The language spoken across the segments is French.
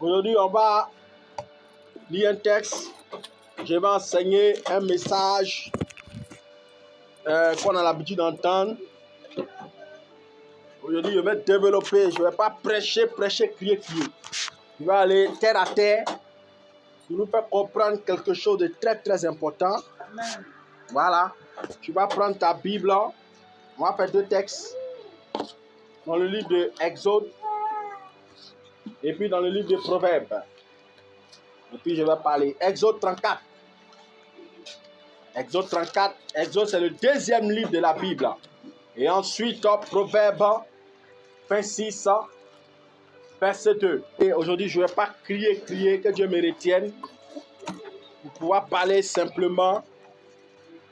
Aujourd'hui, on va lire un texte. Je vais enseigner un message qu'on a l'habitude d'entendre. Aujourd'hui, je vais développer. Je ne vais pas prêcher, crier. Je vais aller terre à terre pour nous faire comprendre quelque chose de très, très important. Amen. Voilà. Tu vas prendre ta Bible. On va faire deux textes. Dans le livre de Exode et puis dans le livre de Proverbes. Et puis je vais parler. Exode 34. Exode 34. Exode, c'est le deuxième livre de la Bible. Et ensuite, Proverbes 26, verset 2. Et aujourd'hui, je ne vais pas crier, que Dieu me retienne. Pour pouvoir parler simplement.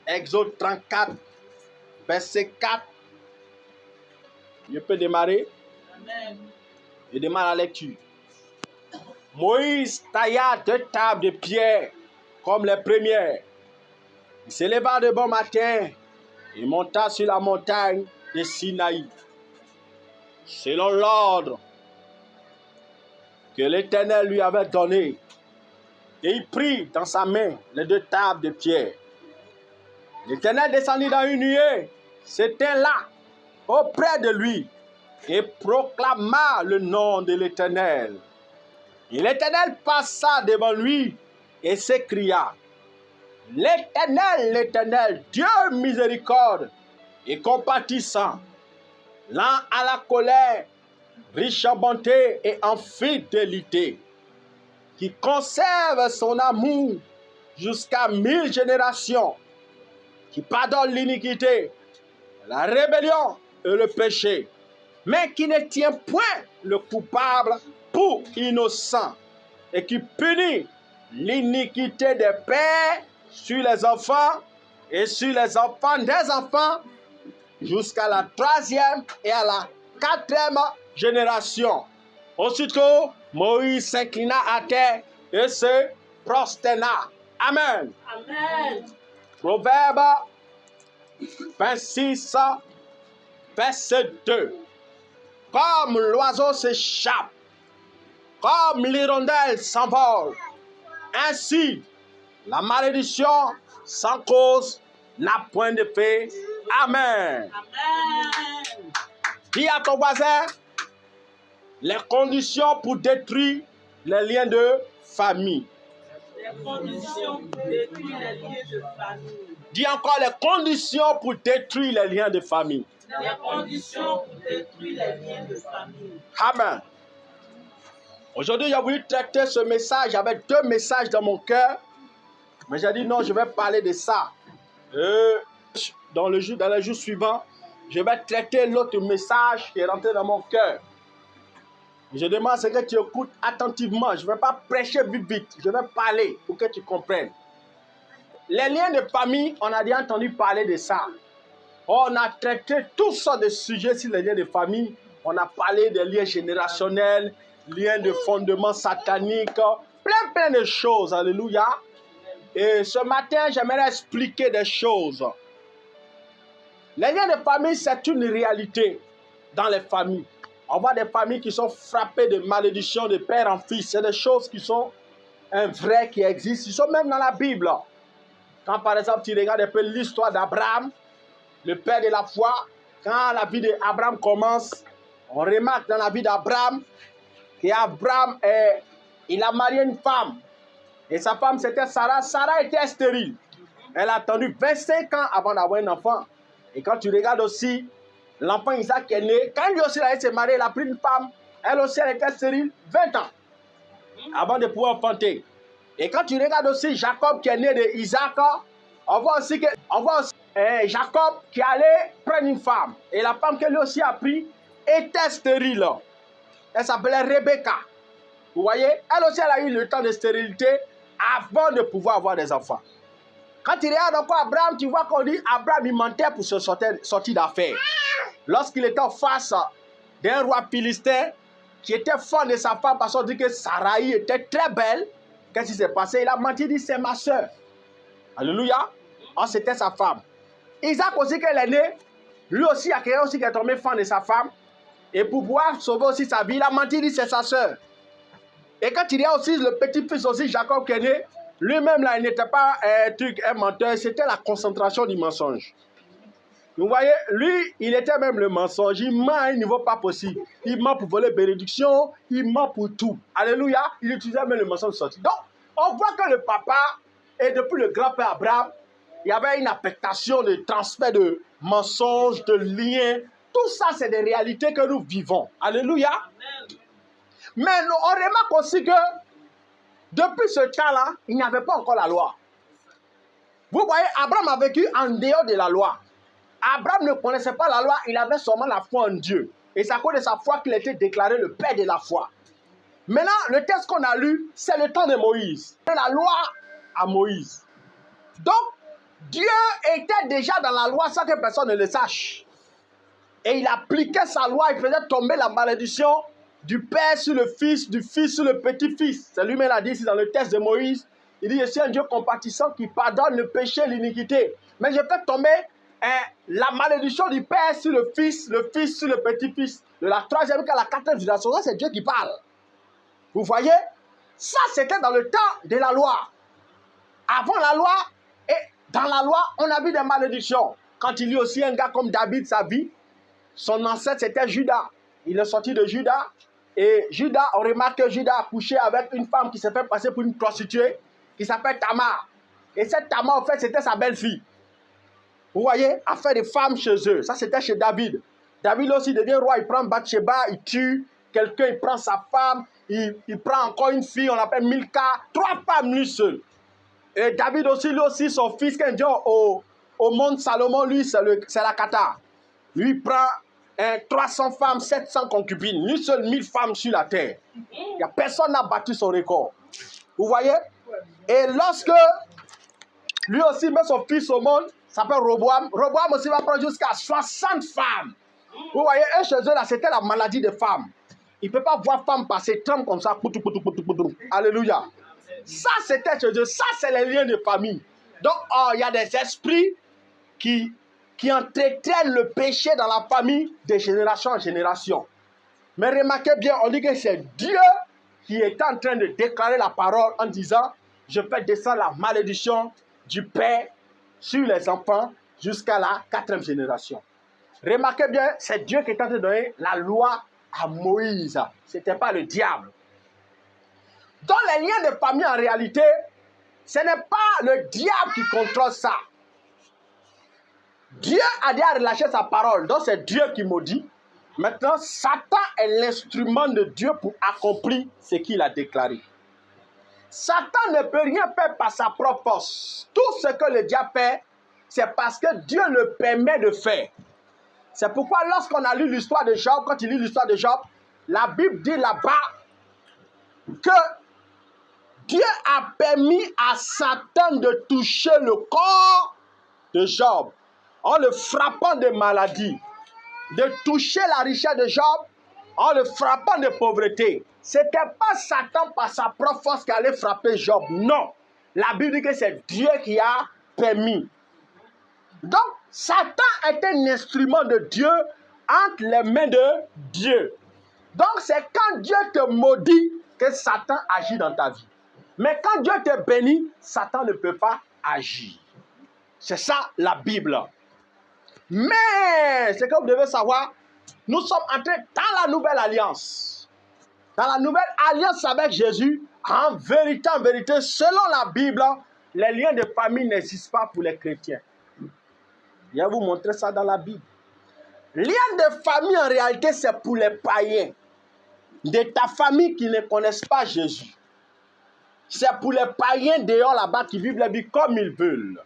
Exode 34, verset 4. Je peux démarrer. Amen. Je démarre la lecture. Moïse tailla 2 tables de pierre comme les premières. Il se leva de bon matin et monta sur la montagne de Sinaï, selon l'ordre que l'Éternel lui avait donné. Et il prit dans sa main les 2 tables de pierre. L'Éternel descendit dans une nuée, s'éteint là, auprès de lui, et proclama le nom de l'Éternel. Et l'Éternel passa devant lui et s'écria: L'Éternel, l'Éternel, Dieu miséricorde et compatissant, lent à la colère, riche en bonté et en fidélité, qui conserve son amour jusqu'à 1000 générations, qui pardonne l'iniquité, la rébellion et le péché, mais qui ne tient point le coupable pour innocent, et qui punit l'iniquité des pères sur les enfants et sur les enfants des enfants, jusqu'à la 3e et à la 4e génération. Aussitôt, Moïse s'inclina à terre et se prosterna. Amen. Amen. Proverbe 26, verset 2. Comme l'oiseau s'échappe, comme l'hirondelle s'envole, ainsi la malédiction sans cause n'a point d'effet. Amen. Amen. Dis à ton voisin les conditions pour détruire les liens de famille. Les conditions pour détruire les liens de famille. Dis encore les conditions pour détruire les liens de famille. Les conditions pour détruire les liens de famille. Amen. Aujourd'hui, j'ai voulu traiter ce message. J'avais 2 messages dans mon cœur. Mais j'ai dit non, je vais parler de ça. Dans les jours suivants, je vais traiter l'autre message qui est rentré dans mon cœur. Je demande à ce que tu écoutes attentivement. Je ne vais pas prêcher vite. Je vais parler pour que tu comprennes. Les liens de famille, on a déjà entendu parler de ça. On a traité toutes sortes de sujets sur les liens de famille. On a parlé des liens générationnels, liens de fondement satanique, plein de choses. Alléluia. Et ce matin, j'aimerais expliquer des choses. Les liens de famille, c'est une réalité dans les familles. On voit des familles qui sont frappées de malédiction de père en fils. C'est des choses qui sont vraies, qui existent. Ils sont même dans la Bible. Quand par exemple, tu regardes un peu l'histoire d'Abraham, le père de la foi, quand la vie d'Abraham commence, on remarque dans la vie d'Abraham qu'Abraham, il a marié une femme. Et sa femme, c'était Sarah. Sarah était stérile. Elle a attendu 25 ans avant d'avoir un enfant. Et quand tu regardes aussi, l'enfant Isaac est né. Quand lui aussi il s'est marié, il a pris une femme. Elle aussi, elle était stérile 20 ans avant de pouvoir enfanter. Et quand tu regardes aussi Jacob qui est né de Isaac, on voit aussi Jacob qui allait prendre une femme. Et la femme que lui aussi a pris était stérile. Elle s'appelait Rebecca. Vous voyez, elle aussi elle a eu le temps de stérilité avant de pouvoir avoir des enfants. Quand tu regardes encore Abraham, tu vois qu'on dit Abraham il mentait pour se sortir d'affaires. Lorsqu'il était en face d'un roi philistin qui était fort de sa femme parce qu'on dit que Sarai était très belle, qu'est-ce qui s'est passé? Il a menti, il dit c'est ma soeur. Alléluia. Oh, c'était sa femme. Isaac aussi qu'elle est née, lui aussi il y a quelqu'un aussi qui est tombé fan de sa femme. Et pour pouvoir sauver aussi sa vie, il a menti, il dit c'est sa soeur. Et quand il y a aussi le petit-fils aussi, Jacob qui est né, lui-même là, il n'était pas un menteur, c'était la concentration du mensonge. Vous voyez, lui, il était même le mensonge. Il ment à un niveau pas possible. Il ment pour voler bénédiction, il ment pour tout. Alléluia, il utilisait même le mensonge sorti. Donc, on voit que le papa, et depuis le grand-père Abraham, il y avait une affectation de transfert de mensonges, de liens. Tout ça, c'est des réalités que nous vivons. Alléluia. Mais on remarque aussi que depuis ce temps-là, il n'y avait pas encore la loi. Vous voyez, Abraham a vécu en dehors de la loi. Abraham ne connaissait pas la loi, il avait seulement la foi en Dieu. Et c'est à cause de sa foi qu'il a été déclaré le père de la foi. Maintenant, le texte qu'on a lu, c'est le temps de Moïse. La loi à Moïse. Donc, Dieu était déjà dans la loi sans que personne ne le sache. Et il appliquait sa loi, il faisait tomber la malédiction du père sur le fils, du fils sur le petit-fils. C'est lui-même l'a dit ici dans le texte de Moïse. Il dit, je suis un Dieu compatissant qui pardonne le péché et l'iniquité. Mais je fais tomber la malédiction du père sur le fils sur le petit-fils. De la troisième jusqu'à la quatrième génération, c'est Dieu qui parle. Vous voyez? Ça, c'était dans le temps de la loi. Avant la loi, et dans la loi, on a vu des malédictions. Quand il y a aussi un gars comme David, sa vie, son ancêtre, c'était Judas. Il est sorti de Judas. Et Judas, on remarque que Judas a couché avec une femme qui s'est fait passer pour une prostituée, qui s'appelle Tamar. Et cette Tamar, en fait, c'était sa belle-fille. Vous voyez, affaire des femmes chez eux. Ça, c'était chez David. David aussi devient roi. Il prend Bathsheba, il tue quelqu'un, il prend sa femme, il prend encore une fille, on l'appelle Milka. 3 femmes lui seul. Et David aussi, lui aussi, son fils, quand il dit au monde Salomon, lui, c'est la Qatar. Lui, il prend 300 femmes, 700 concubines. Lui seul, 1000 femmes sur la terre. Il n'y a personne n'a battu son record. Vous voyez? Et lorsque lui aussi met son fils au monde, s'appelle Roboam. Roboam aussi va prendre jusqu'à 60 femmes. Vous voyez, et chez eux, là, c'était la maladie des femmes. Il ne peut pas voir femme passer, trempe comme ça. Alléluia. Ça, c'était chez eux. Ça, c'est les liens de famille. Donc, il y a des esprits qui entretiennent le péché dans la famille de génération en génération. Mais remarquez bien, on dit que c'est Dieu qui est en train de déclarer la parole en disant « Je fais descendre la malédiction du père sur les enfants jusqu'à la 4e génération. » Remarquez bien, c'est Dieu qui est en train de donner la loi à Moïse. Ce n'était pas le diable. Dans les liens de famille, en réalité, ce n'est pas le diable qui contrôle ça. Dieu a déjà relâché sa parole, donc c'est Dieu qui maudit. Maintenant, Satan est l'instrument de Dieu pour accomplir ce qu'il a déclaré. Satan ne peut rien faire par sa propre force. Tout ce que le diable fait, c'est parce que Dieu le permet de faire. C'est pourquoi lorsqu'on a lu l'histoire de Job, quand il lit l'histoire de Job, la Bible dit là-bas que Dieu a permis à Satan de toucher le corps de Job en le frappant de maladie, de toucher la richesse de Job en le frappant de pauvreté. Ce n'était pas Satan par sa propre force qui allait frapper Job. Non. La Bible dit que c'est Dieu qui a permis. Donc, Satan est un instrument de Dieu entre les mains de Dieu. Donc, c'est quand Dieu te maudit que Satan agit dans ta vie. Mais quand Dieu te bénit, Satan ne peut pas agir. C'est ça la Bible. Mais, ce que vous devez savoir, nous sommes entrés dans la nouvelle alliance. Dans la nouvelle alliance avec Jésus, en vérité, selon la Bible, les liens de famille n'existent pas pour les chrétiens. Je vais vous montrer ça dans la Bible. Liens de famille, en réalité, c'est pour les païens. De ta famille qui ne connaissent pas Jésus. C'est pour les païens dehors là-bas qui vivent la vie comme ils veulent.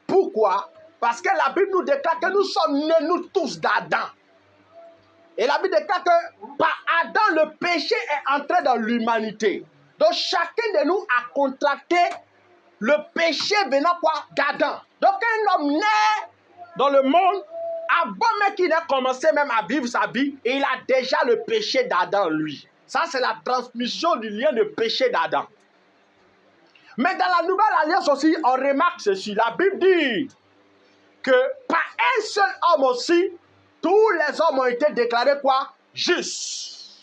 Pourquoi? Parce que la Bible nous déclare que nous sommes nés, nous tous, d'Adam. Et la Bible déclare que par Adam, le péché est entré dans l'humanité. Donc chacun de nous a contracté le péché venant quoi? D'Adam. Donc un homme né dans le monde, avant même qu'il ait commencé même à vivre sa vie, et il a déjà le péché d'Adam lui. Ça, c'est la transmission du lien de péché d'Adam. Mais dans la nouvelle alliance aussi, on remarque ceci. La Bible dit que par un seul homme aussi, tous les hommes ont été déclarés quoi? Justes.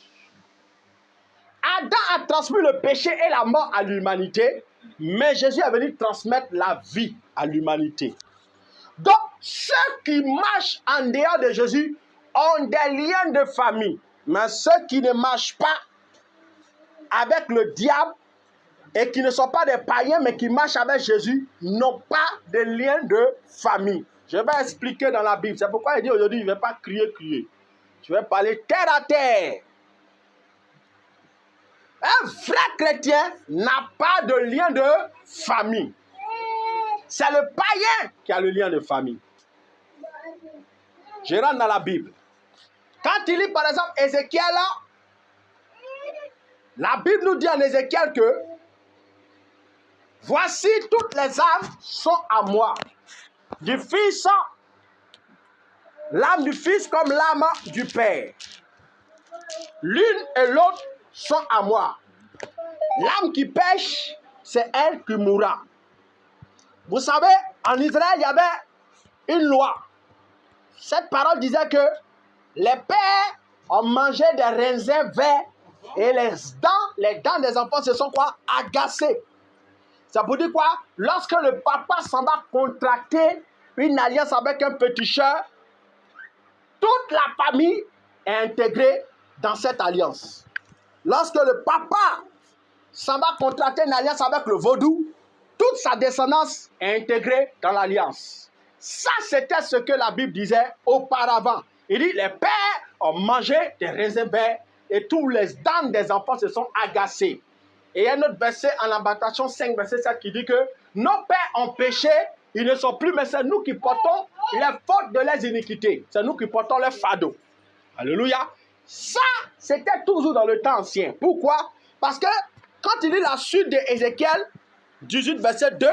Adam a transmis le péché et la mort à l'humanité, mais Jésus est venu transmettre la vie à l'humanité. Donc, ceux qui marchent en dehors de Jésus ont des liens de famille. Mais ceux qui ne marchent pas avec le diable et qui ne sont pas des païens, mais qui marchent avec Jésus, n'ont pas de lien de famille. Je vais expliquer dans la Bible. C'est pourquoi il dit aujourd'hui, je ne vais pas crier. Je vais parler terre à terre. Un vrai chrétien n'a pas de lien de famille. C'est le païen qui a le lien de famille. Je rentre dans la Bible. Quand il lit par exemple Ézéchiel, la Bible nous dit en Ézéchiel que voici toutes les âmes sont à moi. Du Fils, l'âme du Fils comme l'âme du Père. L'une et l'autre sont à moi. L'âme qui pêche, c'est elle qui mourra. Vous savez, en Israël, il y avait une loi. Cette parole disait que les pères ont mangé des raisins verts et les dents des enfants se sont quoi? Agacées. Ça veut dire quoi? Lorsque le papa s'en va contracter une alliance avec un péticheur, toute la famille est intégrée dans cette alliance. Lorsque le papa s'en va contracter une alliance avec le vaudou, toute sa descendance est intégrée dans l'alliance. Ça, c'était ce que la Bible disait auparavant. Il dit, les pères ont mangé des raisins verts et tous les dents des enfants se sont agacés. Et il y a un autre verset en Lamentation 5, verset 7 qui dit que nos pères ont péché, ils ne sont plus, mais c'est nous qui portons les fautes de leurs iniquités. C'est nous qui portons les fardeaux. Alléluia. Ça, c'était toujours dans le temps ancien. Pourquoi? Parce que quand il lit la suite de Ézéchiel 18, verset 2,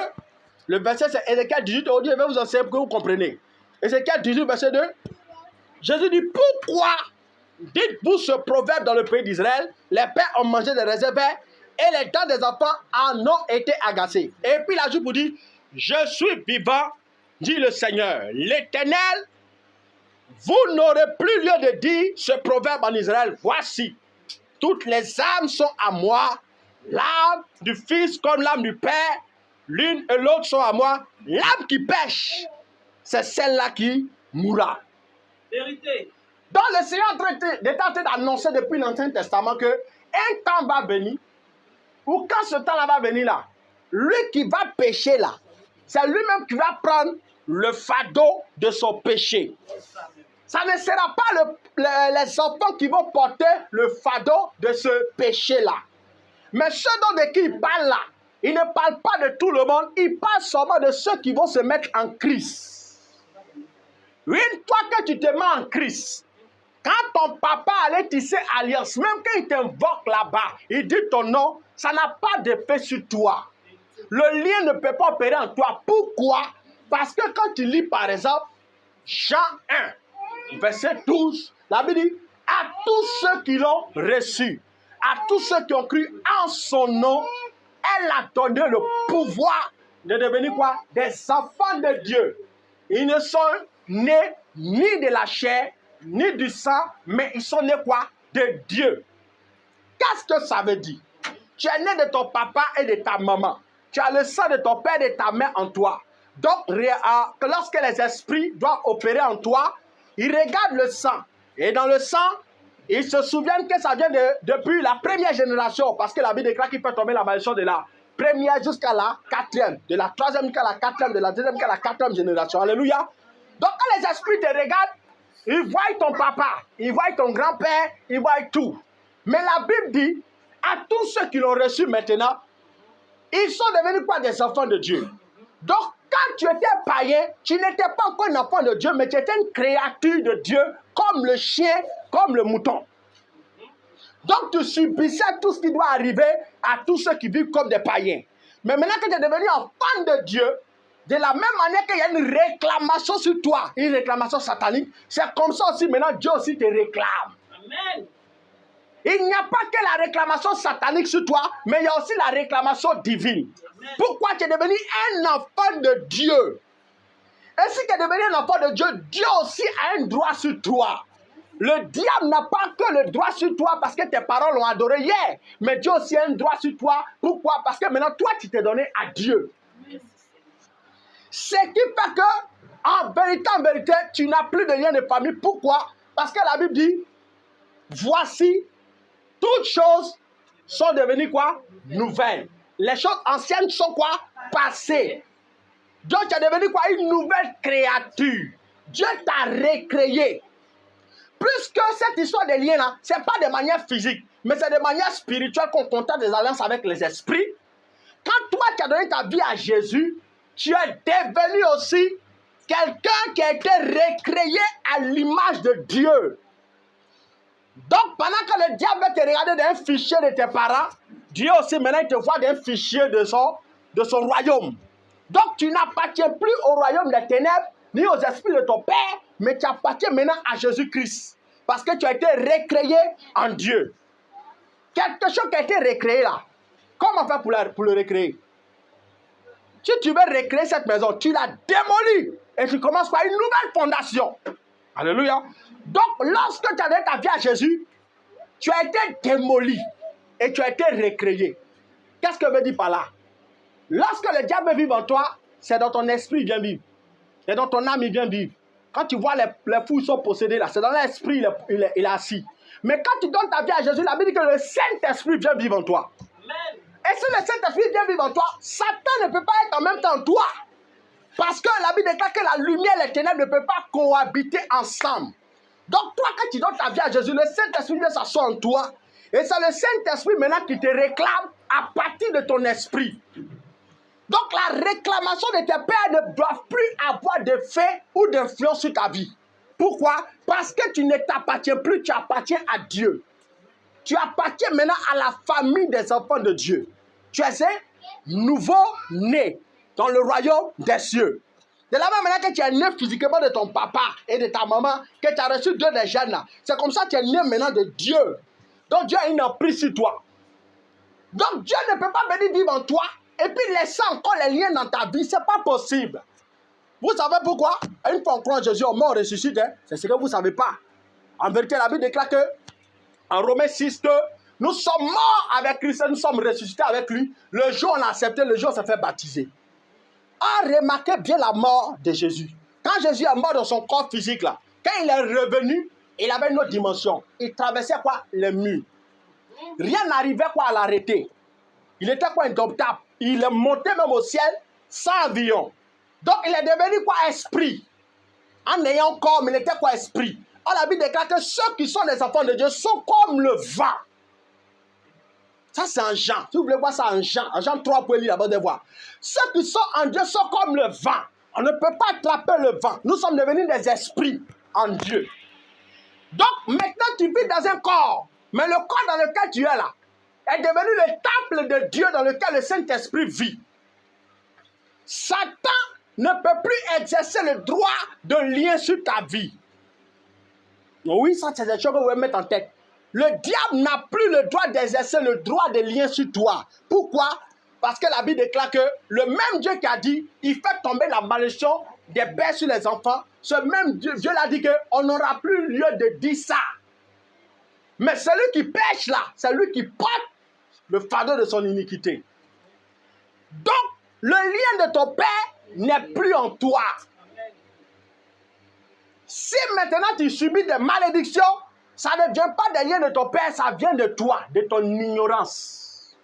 le verset c'est Ézéchiel 18, aujourd'hui je vais vous enseigner pour que vous compreniez. Ézéchiel 18, verset 2, Jésus dit, pourquoi dites-vous ce proverbe dans le pays d'Israël? Les pères ont mangé des raisins verts et les dents des enfants en ont été agacées. Et puis la Jupe vous dit, je suis vivant, dit le Seigneur, l'Éternel, vous n'aurez plus lieu de dire ce proverbe en Israël. Voici, toutes les âmes sont à moi, l'âme du Fils comme l'âme du Père, l'une et l'autre sont à moi. L'âme qui pêche, c'est celle-là qui mourra. Vérité. Donc le Seigneur est en train d'annoncer depuis l'Ancien Testament que un temps va venir, ou quand ce temps-là va venir là, lui qui va pécher là, c'est lui-même qui va prendre le fardeau de son péché. Ça ne sera pas les enfants qui vont porter le fardeau de ce péché-là. Mais ceux de qui il parle là, il ne parle pas de tout le monde, il parle seulement de ceux qui vont se mettre en Christ. Une fois que tu te mets en Christ, quand ton papa allait tisser alliance, même quand il t'invoque là-bas, il dit ton nom, ça n'a pas d'effet sur toi. Le lien ne peut pas opérer en toi. Pourquoi? Parce que quand tu lis par exemple Jean 1, verset 12, la Bible dit, à tous ceux qui l'ont reçu, à tous ceux qui ont cru en son nom, elle a donné le pouvoir de devenir quoi? Des enfants de Dieu. Ils ne sont nés ni de la chair, ni du sang, mais ils sont nés quoi? De Dieu. Qu'est-ce que ça veut dire? Tu es né de ton papa et de ta maman. Tu as le sang de ton père et de ta mère en toi. Donc, lorsque les esprits doivent opérer en toi, ils regardent le sang. Et dans le sang, ils se souviennent que ça vient depuis la première génération. Parce que la Bible déclare qu'il peut tomber la malédiction de la première jusqu'à la quatrième. De la troisième jusqu'à la quatrième, de la deuxième jusqu'à la quatrième génération. Alléluia. Donc, quand les esprits te regardent, ils voient ton papa, ils voient ton grand-père, ils voient tout. Mais la Bible dit, à tous ceux qui l'ont reçu maintenant, ils sont devenus quoi? Des enfants de Dieu. Donc, quand tu étais païen, tu n'étais pas encore un enfant de Dieu, mais tu étais une créature de Dieu, comme le chien, comme le mouton. Donc, tu subissais tout ce qui doit arriver à tous ceux qui vivent comme des païens. Mais maintenant que tu es devenu enfant de Dieu, de la même manière qu'il y a une réclamation sur toi, une réclamation satanique, c'est comme ça aussi maintenant Dieu aussi te réclame. Amen. Il n'y a pas que la réclamation satanique sur toi, mais il y a aussi la réclamation divine. Amen. Pourquoi tu es devenu un enfant de Dieu? Et si tu es devenu un enfant de Dieu, Dieu aussi a un droit sur toi. Le diable n'a pas que le droit sur toi parce que tes parents l'ont adoré hier. Mais Dieu aussi a un droit sur toi. Pourquoi? Parce que maintenant, toi, tu t'es donné à Dieu. Ce qui fait que, en vérité, tu n'as plus de lien de famille. Pourquoi? Parce que la Bible dit, voici, toutes choses sont devenues quoi? Nouvelles. Les choses anciennes sont quoi? Passées. Donc, tu es devenu quoi? Une nouvelle créature. Dieu t'a recréé. Plus que cette histoire des liens là, ce n'est pas de manière physique, mais c'est de manière spirituelle qu'on contacte des alliances avec les esprits. Quand toi, tu as donné ta vie à Jésus, tu es devenu aussi quelqu'un qui a été recréé à l'image de Dieu. Donc, pendant que le diable va te regarder dans un fichier de tes parents, Dieu aussi, maintenant, il te voit dans un fichier de son royaume. Donc, tu n'appartiens plus au royaume des ténèbres, ni aux esprits de ton père, mais tu appartiens maintenant à Jésus-Christ. Parce que tu as été recréé en Dieu. Quelque chose qui a été recréé là. Comment faire pour le recréer? Si tu veux recréer cette maison, tu la démolis et tu commences par une nouvelle fondation. Alléluia. Donc, lorsque tu as donné ta vie à Jésus, tu as été démoli et tu as été recréé. Qu'est-ce que veut dire par là? Lorsque le diable vit en toi, c'est dans ton esprit qu'il vient vivre. C'est dans ton âme il vient vivre. Quand tu vois les fous sont possédés là, c'est dans l'esprit il est assis. Mais quand tu donnes ta vie à Jésus, la Bible dit que le Saint-Esprit vient vivre en toi. Amen. Et si le Saint-Esprit vient vivre en toi, Satan ne peut pas être en même temps en toi. Parce que la Bible déclare que la lumière et les ténèbres ne peuvent pas cohabiter ensemble. Donc toi, quand tu donnes ta vie à Jésus, le Saint-Esprit vient s'asseoir en toi. Et c'est le Saint-Esprit maintenant qui te réclame à partir de ton esprit. Donc la réclamation de tes pères ne doit plus avoir d'effet ou d'influence sur ta vie. Pourquoi? Parce que tu ne t'appartiens plus, tu appartiens à Dieu. Tu appartiens maintenant à la famille des enfants de Dieu. Tu es un nouveau-né dans le royaume des cieux. De la même manière que tu es né physiquement de ton papa et de ta maman, que tu as reçu Dieu des jeunes là, c'est comme ça que tu es né maintenant de Dieu. Donc Dieu a une emprise sur toi. Donc Dieu ne peut pas venir vivre en toi et puis laisser encore les liens dans ta vie. Ce n'est pas possible. Vous savez pourquoi? Une fois on croit en Jésus, on meurt, on ressuscite. Hein? C'est ce que vous ne savez pas. En vérité, la Bible déclare que en Romains 6, que nous sommes morts avec Christ, nous sommes ressuscités avec lui. Le jour où on a accepté, le jour où on s'est fait baptiser. On remarquait bien la mort de Jésus. Quand Jésus est mort dans son corps physique, là, quand il est revenu, il avait une autre dimension. Il traversait quoi? Les murs. Rien n'arrivait quoi à l'arrêter. Il était quoi? Indomptable. Il est monté même au ciel sans avion. Donc il est devenu quoi? Esprit. En ayant corps, mais il était quoi? Esprit. On la Bible déclare que ceux qui sont des enfants de Dieu sont comme le vent. Ça, c'est en Jean. Si vous voulez voir ça en Jean 3, vous pouvez lire là-bas de voir. Ceux qui sont en Dieu sont comme le vent. On ne peut pas attraper le vent. Nous sommes devenus des esprits en Dieu. Donc, maintenant, tu vis dans un corps. Mais le corps dans lequel tu es là est devenu le temple de Dieu dans lequel le Saint-Esprit vit. Satan ne peut plus exercer le droit de lien sur ta vie. Oui, ça, c'est des choses que vous pouvez mettre en tête. Le diable n'a plus le droit d'exercer le droit de lien sur toi. Pourquoi? Parce que la Bible déclare que le même Dieu qui a dit, il fait tomber la malédiction des pères sur les enfants, ce même Dieu l'a dit qu'on n'aura plus lieu de dire ça. Mais celui qui pêche là, c'est lui qui porte le fardeau de son iniquité. Donc, le lien de ton père n'est plus en toi. Si maintenant tu subis des malédictions, ça ne vient pas des liens de ton père, ça vient de toi, de ton ignorance.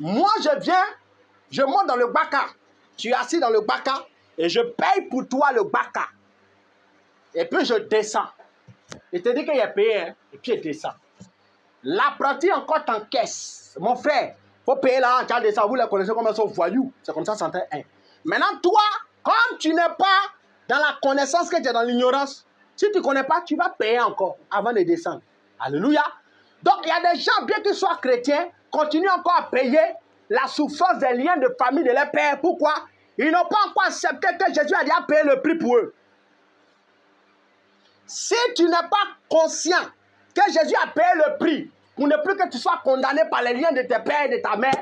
Moi, je monte dans le baka. Tu es assis dans le baka et je paye pour toi le baka. Et puis je descends. Il te dit qu'il a payé, hein, et puis il descend. L'apprenti encore t'encaisse. Mon frère, il faut payer là, tu descends. Vous les connaissez comme ils sont voyous. C'est comme ça, ça un. Maintenant, toi, comme tu n'es pas dans la connaissance, que tu es dans l'ignorance, si tu ne connais pas, tu vas payer encore avant de descendre. Alléluia. Donc, il y a des gens, bien qu'ils soient chrétiens, continuent encore à payer la souffrance des liens de famille de leur père. Pourquoi? Ils n'ont pas encore accepté que Jésus a déjà payé le prix pour eux. Si tu n'es pas conscient que Jésus a payé le prix pour ne plus que tu sois condamné par les liens de tes pères et de ta mère,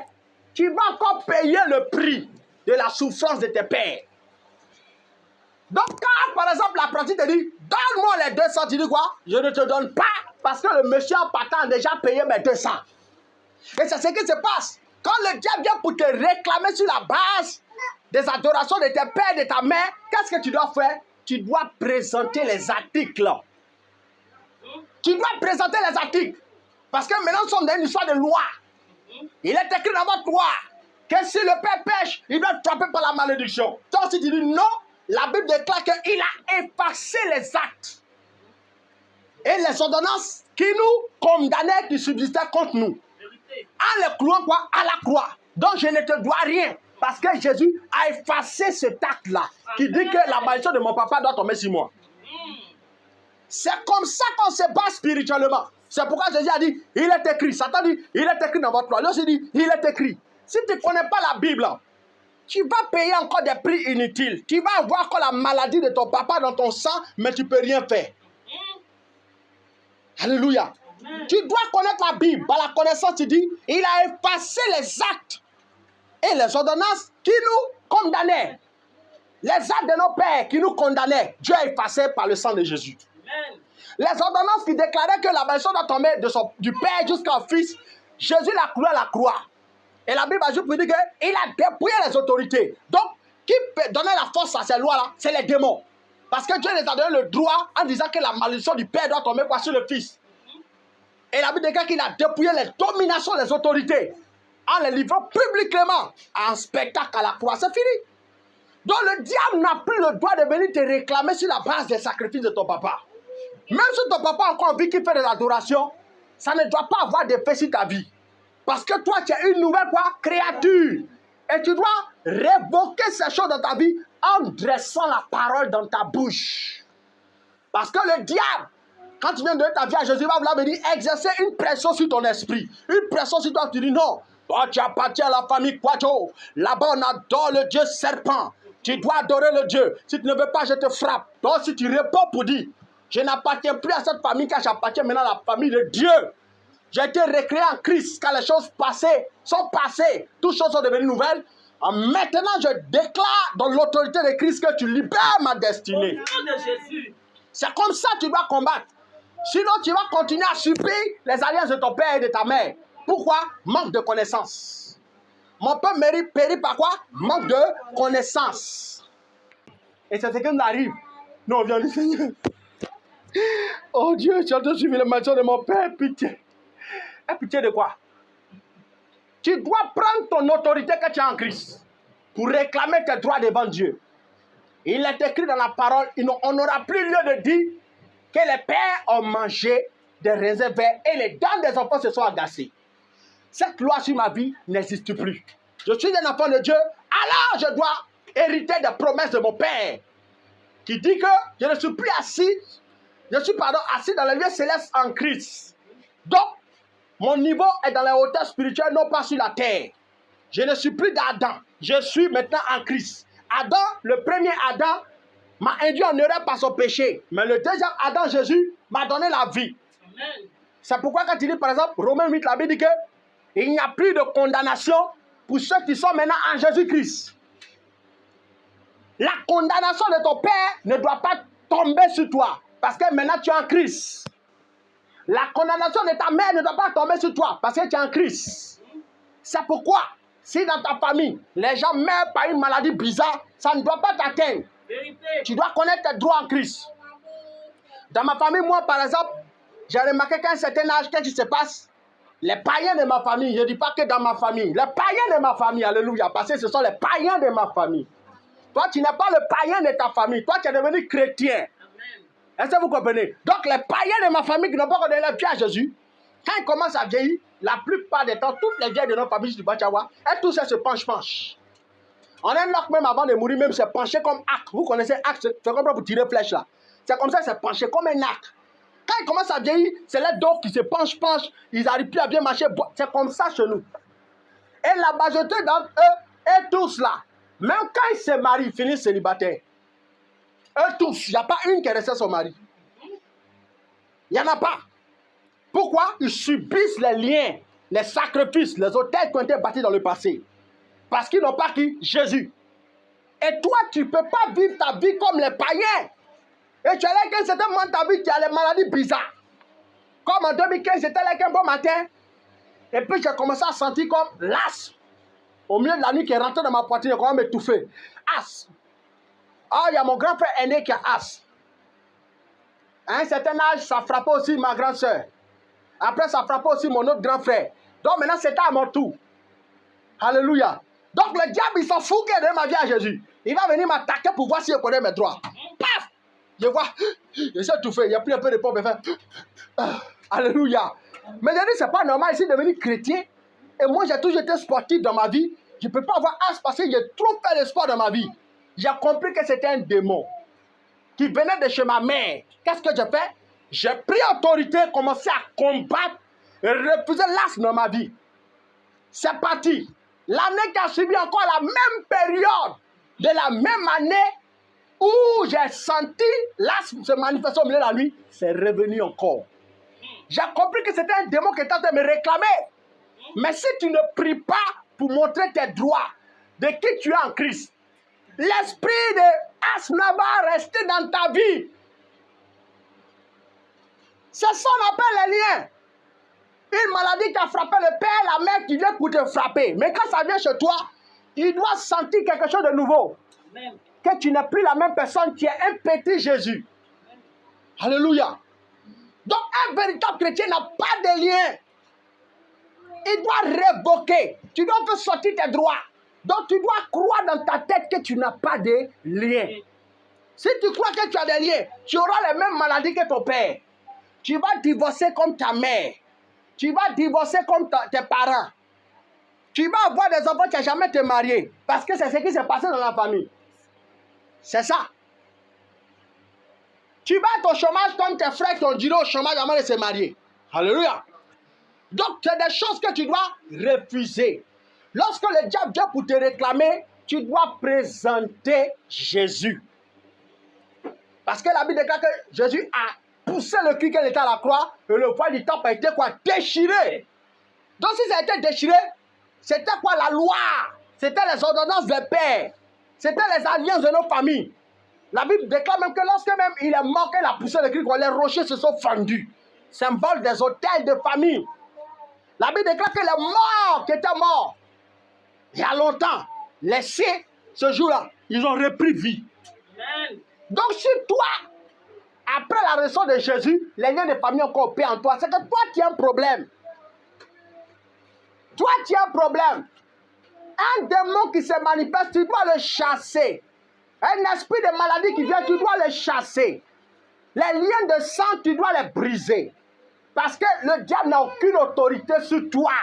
tu vas encore payer le prix de la souffrance de tes pères. Donc, quand, par exemple, l'apprenti te dit, donne-moi les 200. Tu dis quoi? Je ne te donne pas parce que le monsieur en partant a déjà payé mes 200. Et c'est ce qui se passe. Quand le diable vient pour te réclamer sur la base des adorations de tes pères et de ta mère, qu'est-ce que tu dois faire? Tu dois présenter les articles. Tu dois présenter les articles. Parce que maintenant, nous sommes dans une histoire de loi. Il est écrit dans votre loi que si le père pêche, il doit être frappé par la malédiction. Toi aussi, tu dis non. La Bible déclare qu'il a effacé les actes et les ordonnances qui nous condamnaient, qui subsistaient contre nous. En les clouant quoi? À la croix. Donc je ne te dois rien. Parce que Jésus a effacé cet acte-là. Qui dit que la malédiction de mon papa doit tomber sur moi. C'est comme ça qu'on se bat spirituellement. C'est pourquoi Jésus a dit, il est écrit. Satan dit, il est écrit dans votre loi. Lui aussi dit, il est écrit. Si tu ne connais pas la Bible, tu vas payer encore des prix inutiles. Tu vas avoir encore la maladie de ton papa dans ton sang, mais tu ne peux rien faire. Alléluia. Tu dois connaître la Bible. Par la connaissance, tu dis, il a effacé les actes et les ordonnances qui nous condamnaient. Les actes de nos pères qui nous condamnaient, Dieu a effacé par le sang de Jésus. Amen. Les ordonnances qui déclaraient que la malédiction doit tomber du père jusqu'au fils, Jésus l'a cloué à la croix. Et la Bible a juste dit qu'il a dépouillé les autorités. Donc, qui peut donner la force à ces lois-là? C'est les démons. Parce que Dieu les a donné le droit en disant que la malédiction du père doit tomber sur le fils. Et la Bible déclare qu'il a dépouillé les dominations des autorités en les livrant publiquement en spectacle à la croix. C'est fini. Donc le diable n'a plus le droit de venir te réclamer sur la base des sacrifices de ton papa. Même si ton papa a encore envie qu'il fait de l'adoration, ça ne doit pas avoir d'effet sur ta vie. Parce que toi, tu es une nouvelle créature. Et tu dois révoquer ces choses dans ta vie en dressant la parole dans ta bouche. Parce que le diable, quand tu viens de donner ta vie à Jésus, il va vouloir venir exercer une pression sur ton esprit. Une pression sur toi, tu dis non. Toi, tu appartiens à la famille Quajo. Là-bas, on adore le Dieu serpent. Tu dois adorer le Dieu. Si tu ne veux pas, je te frappe. Donc, si tu réponds pour dire, je n'appartiens plus à cette famille car j'appartiens maintenant à la famille de Dieu. J'ai été recréé en Christ car les choses passées sont passées. Toutes choses sont devenues nouvelles. Maintenant, je déclare dans l'autorité de Christ que tu libères ma destinée. Au nom de Jésus. C'est comme ça que tu dois combattre. Sinon, tu vas continuer à subir les alliances de ton père et de ta mère. Pourquoi? Manque de connaissance. Mon père périt par quoi? Manque de connaissance. Et c'est ce qui nous arrive. Nous, on vient du Seigneur. Oh Dieu, j'ai entendu suivre les malditions de mon père. Pitié. Et pitié de quoi? Tu dois prendre ton autorité que tu as en Christ pour réclamer tes droits devant Dieu. Il est écrit dans la parole, on n'aura plus lieu de dire que les pères ont mangé des raisins verts et les dents des enfants se sont agacées. Cette loi sur ma vie n'existe plus. Je suis un enfant de Dieu, alors je dois hériter des promesses de mon Père qui dit que je ne suis plus assis, assis dans les lieux célestes en Christ. Donc, mon niveau est dans la hauteur spirituelle, non pas sur la terre. Je ne suis plus d'Adam, je suis maintenant en Christ. Adam, le premier Adam, m'a induit en erreur par son péché. Mais le deuxième Adam, Jésus, m'a donné la vie. C'est pourquoi quand il dit par exemple, Romains 8, la Bible dit qu'il n'y a plus de condamnation pour ceux qui sont maintenant en Jésus-Christ. La condamnation de ton père ne doit pas tomber sur toi. Parce que maintenant tu es en Christ. La condamnation de ta mère ne doit pas tomber sur toi. Parce que tu es en Christ. C'est pourquoi, si dans ta famille, les gens meurent par une maladie bizarre, ça ne doit pas t'atteindre. Tu dois connaître tes droits en Christ. Dans ma famille, moi par exemple, j'ai remarqué qu'à un certain âge, qu'est-ce qui se passe? Les païens de ma famille, je ne dis pas que dans ma famille, les païens de ma famille, alléluia, parce que ce sont les païens de ma famille. Toi, tu n'es pas le païen de ta famille, toi, tu es devenu chrétien. Est-ce que vous comprenez? Donc, les païens de ma famille qui n'ont pas donné la vie à Jésus, quand ils commencent à vieillir, la plupart des temps, toutes les vieilles de notre famille du Bachawa, elles tous elles se penchent. On a un loc même avant de mourir, même se pencher comme arc. Vous connaissez arc, c'est comme ça pour tirer flèche là. C'est comme ça, c'est penché comme un arc. Quand ils commencent à vieillir, c'est les dos qui se penchent, ils n'arrivent plus à bien marcher. C'est comme ça chez nous. Et la majorité d'entre eux, et tous là, même quand ils se marient, ils finissent célibataires. Eux tous, il n'y a pas une qui est restée son mari. Il n'y en a pas. Pourquoi? Ils subissent les liens, les sacrifices, les autels qui ont été bâtis dans le passé. Parce qu'ils n'ont pas qui? Jésus. Et toi, tu ne peux pas vivre ta vie comme les païens. Et tu es là qu'à un certain moment de ta vie, tu as les maladies bizarres. Comme en 2015, j'étais là qu'un bon matin. Et puis j'ai commencé à sentir comme l'asthme. Au milieu de la nuit qui est rentré dans ma poitrine, il a commencé à m'étouffer. Asthme. Ah, il y a mon grand frère aîné qui a asthme. À un certain âge, ça frappait aussi ma grande soeur. Après, ça frappait aussi mon autre grand frère. Donc maintenant, c'était à mon tour. Alléluia. Donc le diable, il s'en fout qu'il donne ma vie à Jésus. Il va venir m'attaquer pour voir si je connais mes droits. Paf! Je vois, je sais tout faire. Il y a pris un peu de pompe. Alléluia. Mais j'ai dit, c'est pas normal ici de devenir chrétien. Et moi, j'ai toujours été sportif dans ma vie. Je ne peux pas avoir asthme parce que j'ai trop fait de sport dans ma vie. J'ai compris que c'était un démon qui venait de chez ma mère. Qu'est-ce que j'ai fait? J'ai pris autorité, commencé à combattre et refuser l'asthme dans ma vie. C'est parti. L'année qui a suivi encore la même période, de la même année où j'ai senti l'asthme se manifester au milieu de la nuit, c'est revenu encore. J'ai compris que c'était un démon qui était en train de me réclamer. Mais si tu ne pries pas pour montrer tes droits de qui tu es en Christ, l'esprit de asthme va rester dans ta vie. C'est ça qu'on appelle les liens. Une maladie qui a frappé le père, la mère qui vient pour te frapper. Mais quand ça vient chez toi, il doit sentir quelque chose de nouveau. Amen. Que tu n'es plus la même personne, tu es un petit Jésus. Amen. Alléluia. Donc un véritable chrétien n'a pas de lien. Il doit révoquer. Tu dois faire sortir tes droits. Donc tu dois croire dans ta tête que tu n'as pas de lien. Si tu crois que tu as des liens, tu auras les mêmes maladies que ton père. Tu vas divorcer comme ta mère. Tu vas divorcer comme tes parents. Tu vas avoir des enfants, tu n'as jamais été marié. Parce que c'est ce qui s'est passé dans la famille. C'est ça. Tu vas être au chômage comme tes frères qui ont duré au chômage avant de se marier. Alléluia. Donc, c'est des choses que tu dois refuser. Lorsque le diable vient pour te réclamer, tu dois présenter Jésus. Parce que la Bible déclare que Jésus a poussé le cul qu'elle était à la croix et le voile du temple a été quoi? Déchiré. Donc si ça a été déchiré, c'était quoi la loi? C'était les ordonnances des pères. C'était les alliances de nos familles. La Bible déclare même que lorsque même il est mort, qu'elle a poussé le cul, les rochers se sont fendus. Symbole des hôtels de famille. La Bible déclare que les morts qui étaient morts il y a longtemps, laissés ce jour-là, ils ont repris vie. Amen. Donc si toi, après la résurrection de Jésus, les liens de famille ont encore opéré en toi, c'est que toi tu as un problème. Toi tu as un problème. Un démon qui se manifeste, tu dois le chasser. Un esprit de maladie qui vient, tu dois le chasser. Les liens de sang, tu dois les briser. Parce que le diable n'a aucune autorité sur toi.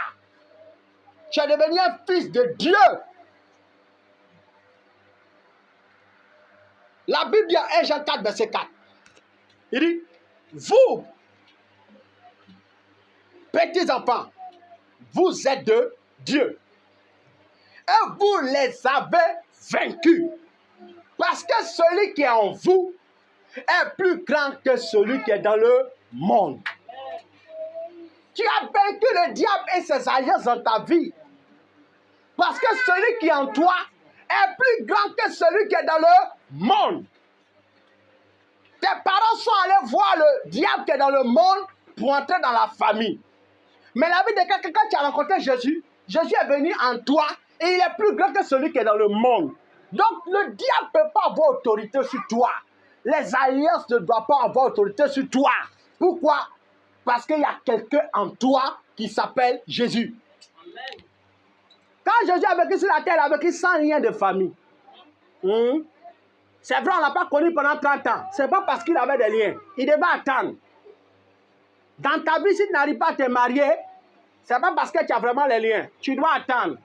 Tu es devenu un fils de Dieu. La Bible dit en 1 Jean 4, verset 4. Il dit, vous, petits enfants, vous êtes de Dieu. Et vous les avez vaincus. Parce que celui qui est en vous est plus grand que celui qui est dans le monde. Tu as vaincu le diable et ses alliances dans ta vie. Parce que celui qui est en toi est plus grand que celui qui est dans le monde. Tes parents sont allés voir le diable qui est dans le monde pour entrer dans la famille. Mais la vie de quelqu'un, quand tu as rencontré Jésus, Jésus est venu en toi et il est plus grand que celui qui est dans le monde. Donc le diable ne peut pas avoir autorité sur toi. Les alliances ne doivent pas avoir autorité sur toi. Pourquoi? Parce qu'il y a quelqu'un en toi qui s'appelle Jésus. Amen. Quand Jésus a vécu sur la terre, il a vécu sans rien de famille. C'est vrai, on ne l'a pas connu pendant 30 ans. Ce n'est pas parce qu'il avait des liens. Il devait attendre. Dans ta vie, si tu n'arrives pas à te marier, ce n'est pas parce que tu as vraiment les liens. Tu dois attendre.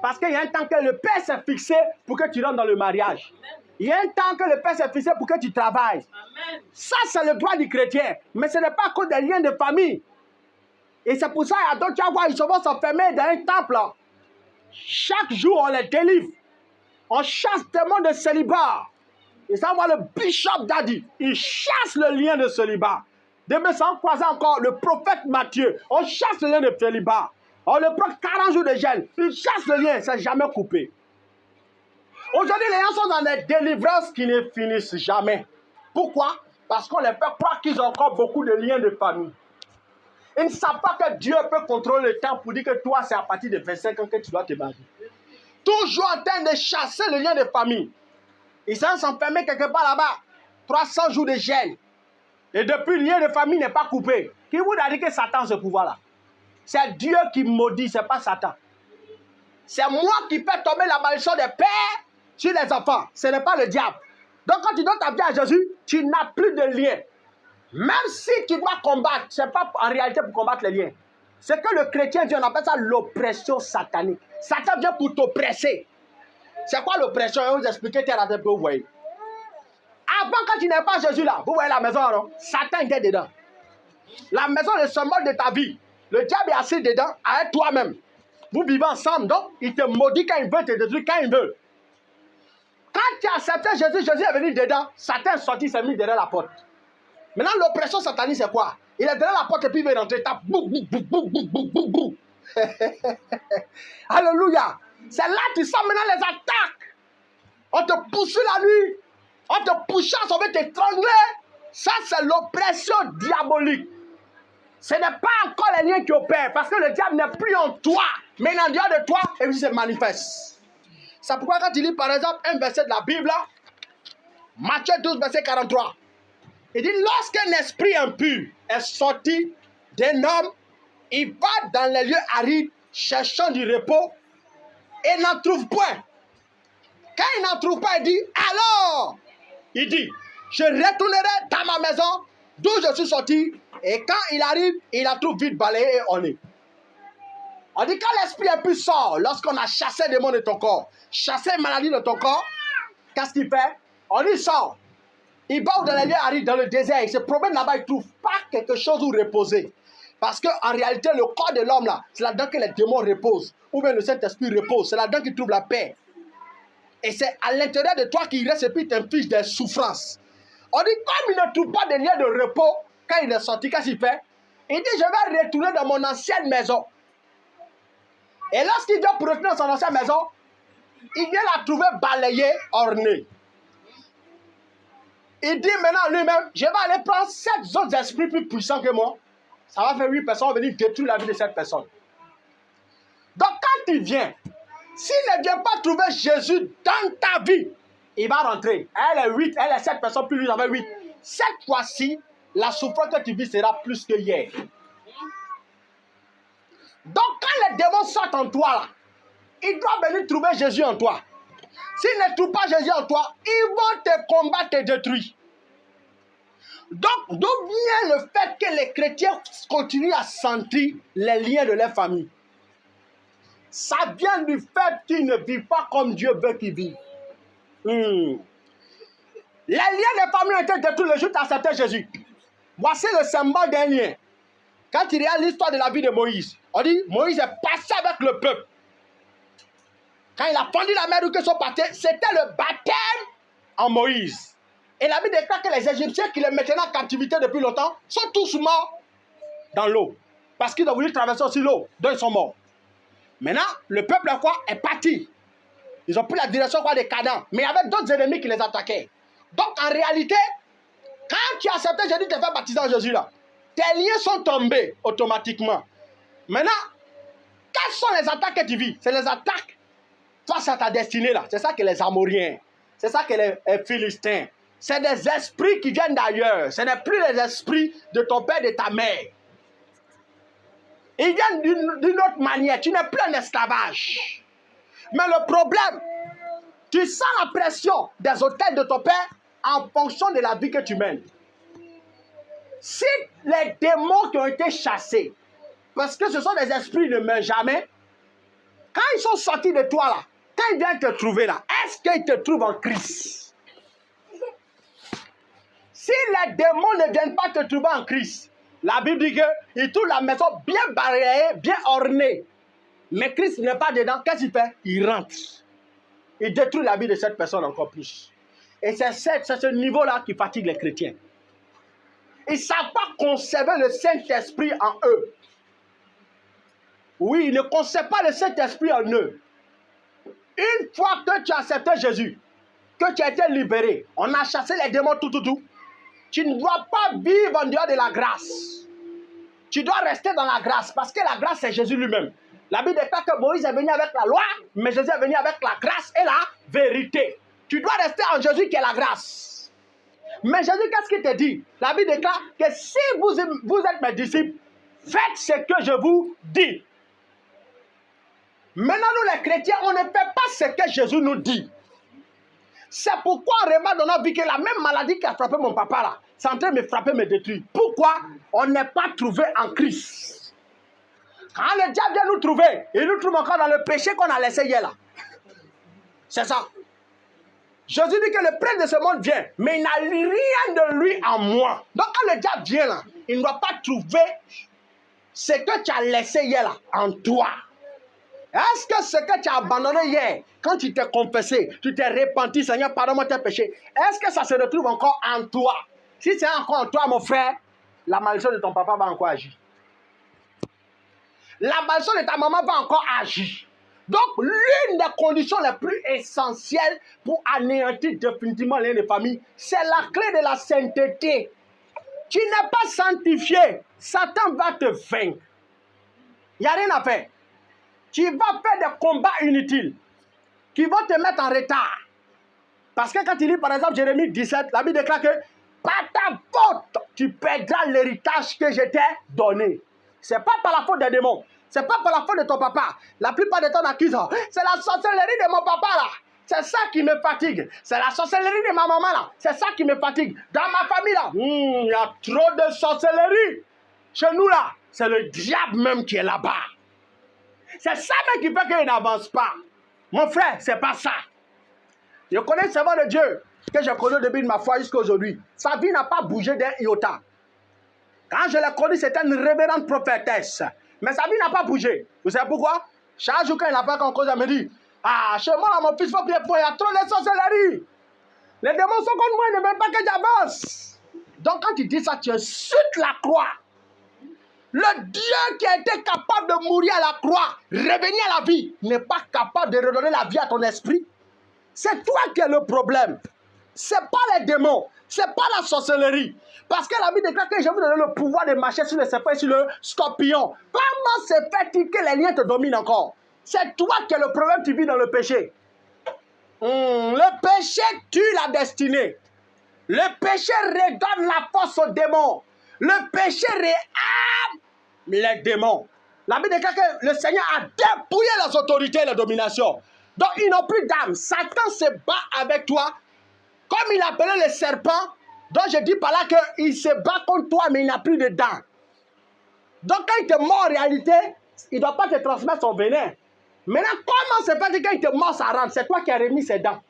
Parce qu'il y a un temps que le Père s'est fixé pour que tu rentres dans le mariage. Amen. Il y a un temps que le Père s'est fixé pour que tu travailles. Amen. Ça, c'est le droit du chrétien. Mais ce n'est pas à cause des liens de famille. Et c'est pour ça qu'il y a d'autres, tu vas voir, ils vont s'enfermer dans un temple. Chaque jour, on les délivre. On chasse des démons de célibat. Et ça, on voit le bishop Daddy. Il chasse le lien de célibat. Demain, ça, on croise encore le prophète Matthieu. On chasse le lien de célibat. On le prend 40 jours de jeûne. Il chasse le lien, ça n'est jamais coupé. Aujourd'hui, les gens sont dans des délivrances qui ne finissent jamais. Pourquoi? Parce qu'on les fait croire qu'ils ont encore beaucoup de liens de famille. Ils ne savent pas que Dieu peut contrôler le temps pour dire que toi, c'est à partir de 25 ans que tu dois te marier. Toujours en train de chasser le lien de famille. Ils sont enfermés quelque part là-bas. 300 jours de gel. Et depuis, le lien de famille n'est pas coupé. Qui vous a dit que Satan a ce pouvoir-là? C'est Dieu qui maudit, ce n'est pas Satan. C'est moi qui fais tomber la malédiction des pères sur les enfants. Ce n'est pas le diable. Donc quand tu donnes ta vie à Jésus, tu n'as plus de lien. Même si tu dois combattre, ce n'est pas en réalité pour combattre les liens. C'est que le chrétien dit, on appelle ça l'oppression satanique. Satan vient pour t'oppresser. C'est quoi l'oppression? Je vais vous expliquer terre à terre pour vous voyez. Avant, quand tu n'es pas Jésus là, vous voyez la maison, non? Satan était dedans. La maison est le symbole de ta vie. Le diable est assis dedans avec toi-même. Vous vivez ensemble, donc il te maudit quand il veut, te détruit quand il veut. Quand tu as accepté Jésus, Jésus est venu dedans, Satan est sorti, il s'est mis derrière la porte. Maintenant, l'oppression satanique, c'est quoi? Il est derrière la porte et puis il veut rentrer, il tape. Alléluia. C'est là que tu sens maintenant les attaques. On te pousse la nuit. On te pousse, on veut t'étrangler. Ça, c'est l'oppression diabolique. Ce n'est pas encore les liens qui opèrent, parce que le diable n'est plus en toi, mais en dehors de toi, et puis il se manifeste. C'est pourquoi quand tu lis par exemple un verset de la Bible, là, Matthieu 12, verset 43, il dit, lorsqu'un esprit impur est sorti d'un homme, il va dans les lieux arides, cherchant du repos, et n'en trouve point. Quand il n'en trouve pas, il dit, alors, il dit, je retournerai dans ma maison, d'où je suis sorti, et quand il arrive, il la trouve vite balayée et ornée. On dit, quand l'esprit impur sort, lorsqu'on a chassé des démons de ton corps, chassé une maladie de ton corps, qu'est-ce qu'il fait? On dit, sort. Il va dans les lieux arides, dans le désert, il se promène là-bas, il ne trouve pas quelque chose où reposer. Parce qu'en réalité, le corps de l'homme, là, c'est là-dedans que les démons reposent. Ou bien le Saint-Esprit repose. C'est là-dedans qu'il trouve la paix. Et c'est à l'intérieur de toi qu'il reste et puis il t'inflige des souffrances. On dit, comme il ne trouve pas de lieu de repos, quand il est sorti, qu'est-ce qu'il fait? Il dit, je vais retourner dans mon ancienne maison. Et lorsqu'il doit retourner dans son ancienne maison, il vient la trouver balayée, ornée. Il dit maintenant lui-même, je vais aller prendre 7 autres esprits plus puissants que moi. Ça va faire 8 personnes, on va venir détruire la vie de cette personne. Donc quand il vient, s'il ne vient pas trouver Jésus dans ta vie, il va rentrer. Elle est 8, elle est 7 personnes, plus lui, ça fait 8. Cette fois-ci, la souffrance que tu vis sera plus que hier. Donc quand les démons sortent en toi, là, ils doivent venir trouver Jésus en toi. S'ils ne trouvent pas Jésus en toi, ils vont te combattre et te détruire. Donc, d'où vient le fait que les chrétiens continuent à sentir les liens de leur famille? Ça vient du fait qu'ils ne vivent pas comme Dieu veut qu'ils vivent. Les liens de famille ont été détruits le jour où tu as accepté Jésus. Voici le symbole d'un lien. Quand tu regardes l'histoire de la vie de Moïse, on dit Moïse est passé avec le peuple. Quand il a fendu la mer où ils sont partis, c'était le baptême en Moïse. Et la Bible déclare que les Égyptiens qui les mettaient en captivité depuis longtemps sont tous morts dans l'eau. Parce qu'ils ont voulu traverser aussi l'eau, donc ils sont morts. Maintenant, le peuple est parti. Ils ont pris la direction des Canaan. Mais il y avait d'autres ennemis qui les attaquaient. Donc en réalité, quand tu as accepté Jésus, tu te fais baptiser en Jésus là. Tes liens sont tombés automatiquement. Maintenant, quelles sont les attaques que tu vis? C'est les attaques face à ta destinée là. C'est ça que les Amoriens, c'est ça que les Philistins. C'est des esprits qui viennent d'ailleurs. Ce n'est plus les esprits de ton père et de ta mère. Ils viennent d'une autre manière. Tu n'es plus un esclavage. Mais le problème, tu sens la pression des autels de ton père en fonction de la vie que tu mènes. Si les démons qui ont été chassés, parce que ce sont des esprits qui ne meurent jamais, quand ils sont sortis de toi là, quand ils viennent te trouver là, est-ce qu'ils te trouvent en Christ? Si les démons ne viennent pas te trouver en Christ, la Bible dit qu'ils trouvent la maison bien balayée, bien ornée. Mais Christ n'est pas dedans. Qu'est-ce qu'il fait? Il rentre. Il détruit la vie de cette personne encore plus. Et c'est ce niveau-là qui fatigue les chrétiens. Ils ne savent pas conserver le Saint-Esprit en eux. Oui, ils ne conservent pas le Saint-Esprit en eux. Une fois que tu as accepté Jésus, que tu as été libéré, on a chassé les démons tout. Tu ne dois pas vivre en dehors de la grâce. Tu dois rester dans la grâce parce que la grâce, c'est Jésus lui-même. La Bible déclare que Moïse est venu avec la loi, mais Jésus est venu avec la grâce et la vérité. Tu dois rester en Jésus qui est la grâce. Mais Jésus, qu'est-ce qu'il te dit? La Bible déclare que si vous êtes mes disciples, faites ce que je vous dis. Maintenant, nous les chrétiens, on ne fait pas ce que Jésus nous dit. C'est pourquoi on remarque dans notre vie que la même maladie qui a frappé mon papa là, c'est en train de me frapper, me détruire. Pourquoi on n'est pas trouvé en Christ? Quand le diable vient nous trouver, il nous trouve encore dans le péché qu'on a laissé hier là. C'est ça. Jésus dit que le prince de ce monde vient, mais il n'a rien de lui en moi. Donc quand le diable vient là, il ne doit pas trouver ce que tu as laissé hier là en toi. Est-ce que ce que tu as abandonné hier, quand tu t'es confessé, tu t'es repenti, Seigneur, pardonne-moi tes péchés, est-ce que ça se retrouve encore en toi? Si c'est encore en toi, mon frère, la malédiction de ton papa va encore agir. La malédiction de ta maman va encore agir. Donc, l'une des conditions les plus essentielles pour anéantir définitivement les de famille, c'est la clé de la sainteté. Tu n'es pas sanctifié, Satan va te vaincre. Il n'y a rien à faire. Tu vas faire des combats inutiles qui vont te mettre en retard. Parce que quand tu lis par exemple Jérémie 17, la Bible déclare que par ta faute, tu perdras l'héritage que je t'ai donné. Ce n'est pas par la faute des démons. Ce n'est pas par la faute de ton papa. La plupart des temps, on accuse, c'est la sorcellerie de mon papa là. C'est ça qui me fatigue. C'est la sorcellerie de ma maman là. C'est ça qui me fatigue. Dans ma famille là, il y a trop de sorcellerie. Chez nous là, c'est le diable même qui est là-bas. C'est ça même qui fait qu'il n'avance pas. Mon frère, c'est pas ça. Je connais le servant de Dieu que je connais au début de ma foi jusqu'à aujourd'hui. Sa vie n'a pas bougé d'un iota. Quand je l'ai connue, c'était une révérende prophétesse. Mais sa vie n'a pas bougé. Vous savez pourquoi? Chaque jour, quand il n'a pas qu'en cause, elle me dit, ah, chez moi, là, mon fils, il faut prier pour, il y a trop de sorcellerie. Les démons sont contre moi, ils ne veulent pas que j'avance. Donc, quand tu dis ça, tu insultes la croix. Le Dieu qui a été capable de mourir à la croix, revenir à la vie, n'est pas capable de redonner la vie à ton esprit. C'est toi qui as le problème. Ce n'est pas les démons. Ce n'est pas la sorcellerie. Parce que la Bible déclare que je vais vous donner le pouvoir de marcher sur le serpent et sur le scorpion. Comment se fait-il que les liens te dominent encore? C'est toi qui as le problème, tu vis dans le péché. Le péché tue la destinée. Le péché redonne la force aux démons. Le péché réarme les démons. La Bible déclare que le Seigneur a dépouillé les autorités et les dominations. Donc ils n'ont plus d'âme. Satan se bat avec toi. Comme il appelait le serpent, donc je dis par là qu'il se bat contre toi, mais il n'a plus de dents. Donc quand il te mord en réalité, il ne doit pas te transmettre son venin. Maintenant, comment se fait-il quand il te mord sa rente? C'est toi qui as remis ses dents.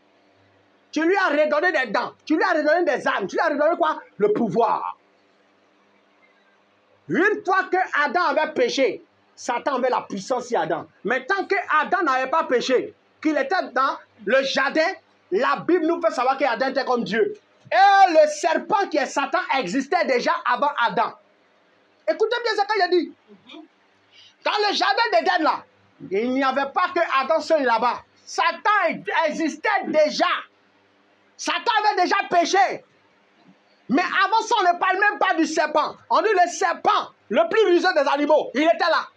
Tu lui as redonné des dents. Tu lui as redonné des âmes. Tu lui as redonné quoi? Le pouvoir. Une fois que Adam avait péché, Satan avait la puissance sur Adam. Mais tant que Adam n'avait pas péché, qu'il était dans le jardin, la Bible nous fait savoir qu'Adam était comme Dieu. Et le serpent qui est Satan existait déjà avant Adam. Écoutez bien ce que j'ai dit. Dans le jardin d'Éden là, il n'y avait pas que Adam seul là-bas. Satan existait déjà. Satan avait déjà péché. Mais avant ça, on ne parle même pas du serpent. On dit le serpent, le plus rusé des animaux, il était là.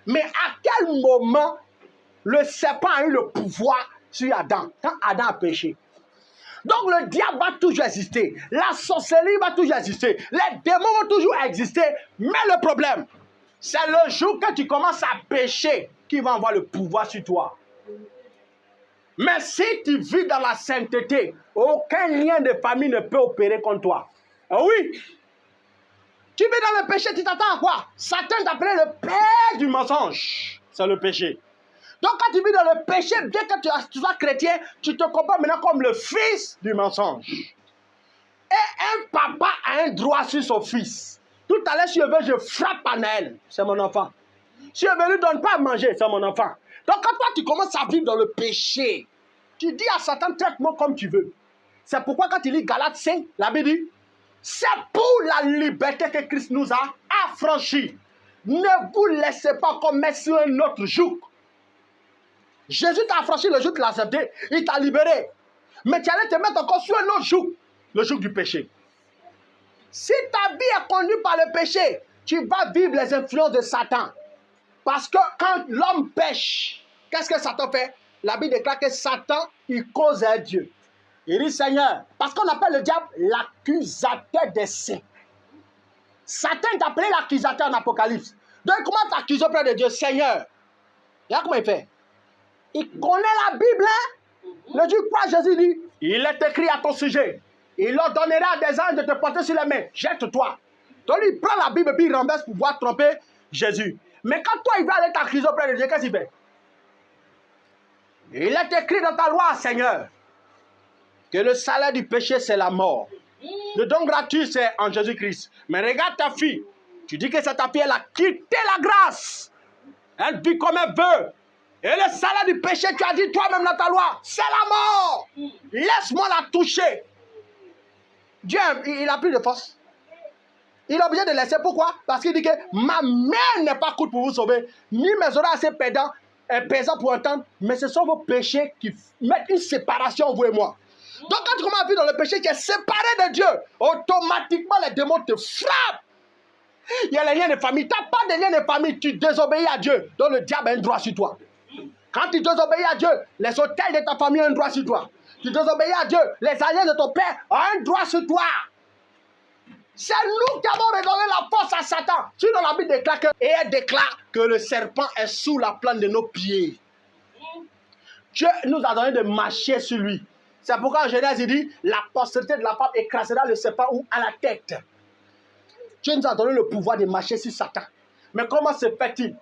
Mais à quel moment le serpent a eu le pouvoir sur Adam, quand Adam a péché? Donc le diable va toujours exister. La sorcellerie va toujours exister. Les démons vont toujours exister. Mais le problème, c'est le jour que tu commences à pécher qui va avoir le pouvoir sur toi. Mais si tu vis dans la sainteté, aucun lien de famille ne peut opérer contre toi. Ah oui. Tu vis dans le péché, tu t'attends à quoi? Satan t'appelait le père du mensonge. C'est le péché. Donc quand tu vis dans le péché, bien que tu sois chrétien, tu te compares maintenant comme le fils du mensonge. Et un papa a un droit sur son fils. Tout à l'heure, si je veux, je frappe Anaël. C'est mon enfant. Si je ne lui donne pas à manger, c'est mon enfant. Donc quand toi, tu commences à vivre dans le péché, tu dis à Satan, traite-moi comme tu veux. C'est pourquoi quand tu lis Galates 5, la Bible dit, c'est pour la liberté que Christ nous a affranchis. Ne vous laissez pas comme mettre sur un autre joug. Jésus t'a affranchi le jour où tu l'as accepté, il t'a libéré. Mais tu allais te mettre encore sur un autre joug, le joug du péché. Si ta vie est conduite par le péché, tu vas vivre les influences de Satan. Parce que quand l'homme pêche, qu'est-ce que Satan fait? La Bible déclare que Satan, il cause à Dieu. Il dit, Seigneur, parce qu'on appelle le diable l'accusateur des saints. Satan est appelé l'accusateur en Apocalypse. Donc comment t'accuser auprès de Dieu? Seigneur, regarde comment il fait. Il connaît la Bible. Hein? Le Dieu croit, Jésus dit, il est écrit à ton sujet. Il ordonnera à des anges de te porter sur les mains. Jette-toi. Donc il prend la Bible et puis il renverse pour pouvoir tromper Jésus. Mais quand toi, il va aller t'accuser auprès de Dieu, qu'est-ce qu'il fait? Il est écrit dans ta loi, Seigneur, que le salaire du péché, c'est la mort. Le don gratuit, c'est en Jésus-Christ. Mais regarde ta fille. Tu dis que c'est ta fille, elle a quitté la grâce. Elle vit comme elle veut. Et le salaire du péché, tu as dit toi-même dans ta loi, c'est la mort. Laisse-moi la toucher. Dieu, il n'a plus de force. Il est obligé de laisser. Pourquoi? Parce qu'il dit que ma main n'est pas courte pour vous sauver, ni mes oreilles assez pesants pour entendre, mais ce sont vos péchés qui mettent une séparation, vous et moi. Donc quand tu commences à vivre dans le péché, tu es séparé de Dieu. Automatiquement, les démons te frappent. Il y a les liens de famille. Tu n'as pas de liens de famille, tu désobéis à Dieu. Donc le diable a un droit sur toi. Quand tu désobéis à Dieu, les hôtels de ta famille ont un droit sur toi. Tu désobéis à Dieu, les alliés de ton père ont un droit sur toi. C'est nous qui avons redonné la force à Satan. Sinon la Bible déclare que, et elle déclare que le serpent est sous la plante de nos pieds. Dieu nous a donné de marcher sur lui. C'est pourquoi en Genèse il dit, la postérité de la femme écrasera le serpent ou à la tête. Dieu nous a donné le pouvoir de marcher sur Satan. Mais comment se fait-il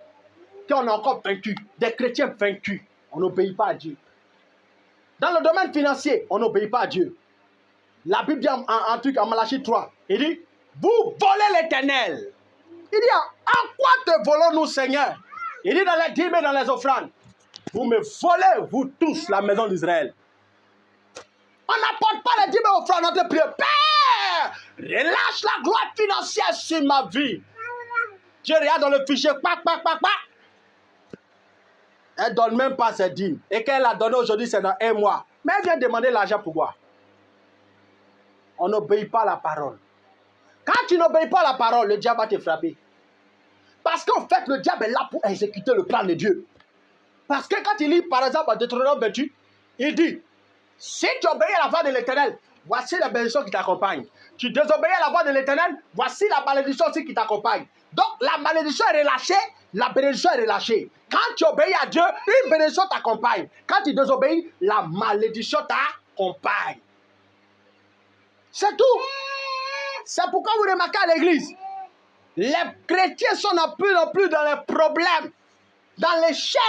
qu'on est encore vaincu? Des chrétiens vaincus, on n'obéit pas à Dieu. Dans le domaine financier, on n'obéit pas à Dieu. La Bible dit en Malachie 3, il dit, vous volez l'Éternel. Il dit, en quoi te volons-nous, Seigneur? Il dit dans les dîmes et dans les offrandes, vous me volez, vous tous, la maison d'Israël. On n'apporte pas les dîmes et offrandes, notre prière. Père, relâche la gloire financière sur ma vie. Dieu regarde dans le fichier, elle ne donne même pas ses dîmes. Et qu'elle a donné aujourd'hui, c'est dans un mois. Mais elle vient demander l'argent pourquoi? On n'obéit pas à la parole. Quand tu n'obéis pas à la parole, le diable va te frapper. Parce qu'en fait, le diable est là pour exécuter le plan de Dieu. Parce que quand il lit, par exemple, en Deutéronome 28, il dit, si tu obéis à la voix de l'Éternel, voici la bénédiction qui t'accompagne. Tu désobéis à la voix de l'Éternel, voici la malédiction aussi qui t'accompagne. Donc, la malédiction est relâchée, la bénédiction est relâchée. Quand tu obéis à Dieu, une bénédiction t'accompagne. Quand tu désobéis, la malédiction t'accompagne. C'est tout. C'est pourquoi vous remarquez à l'église, les chrétiens sont de plus en plus dans les problèmes, dans l'échec,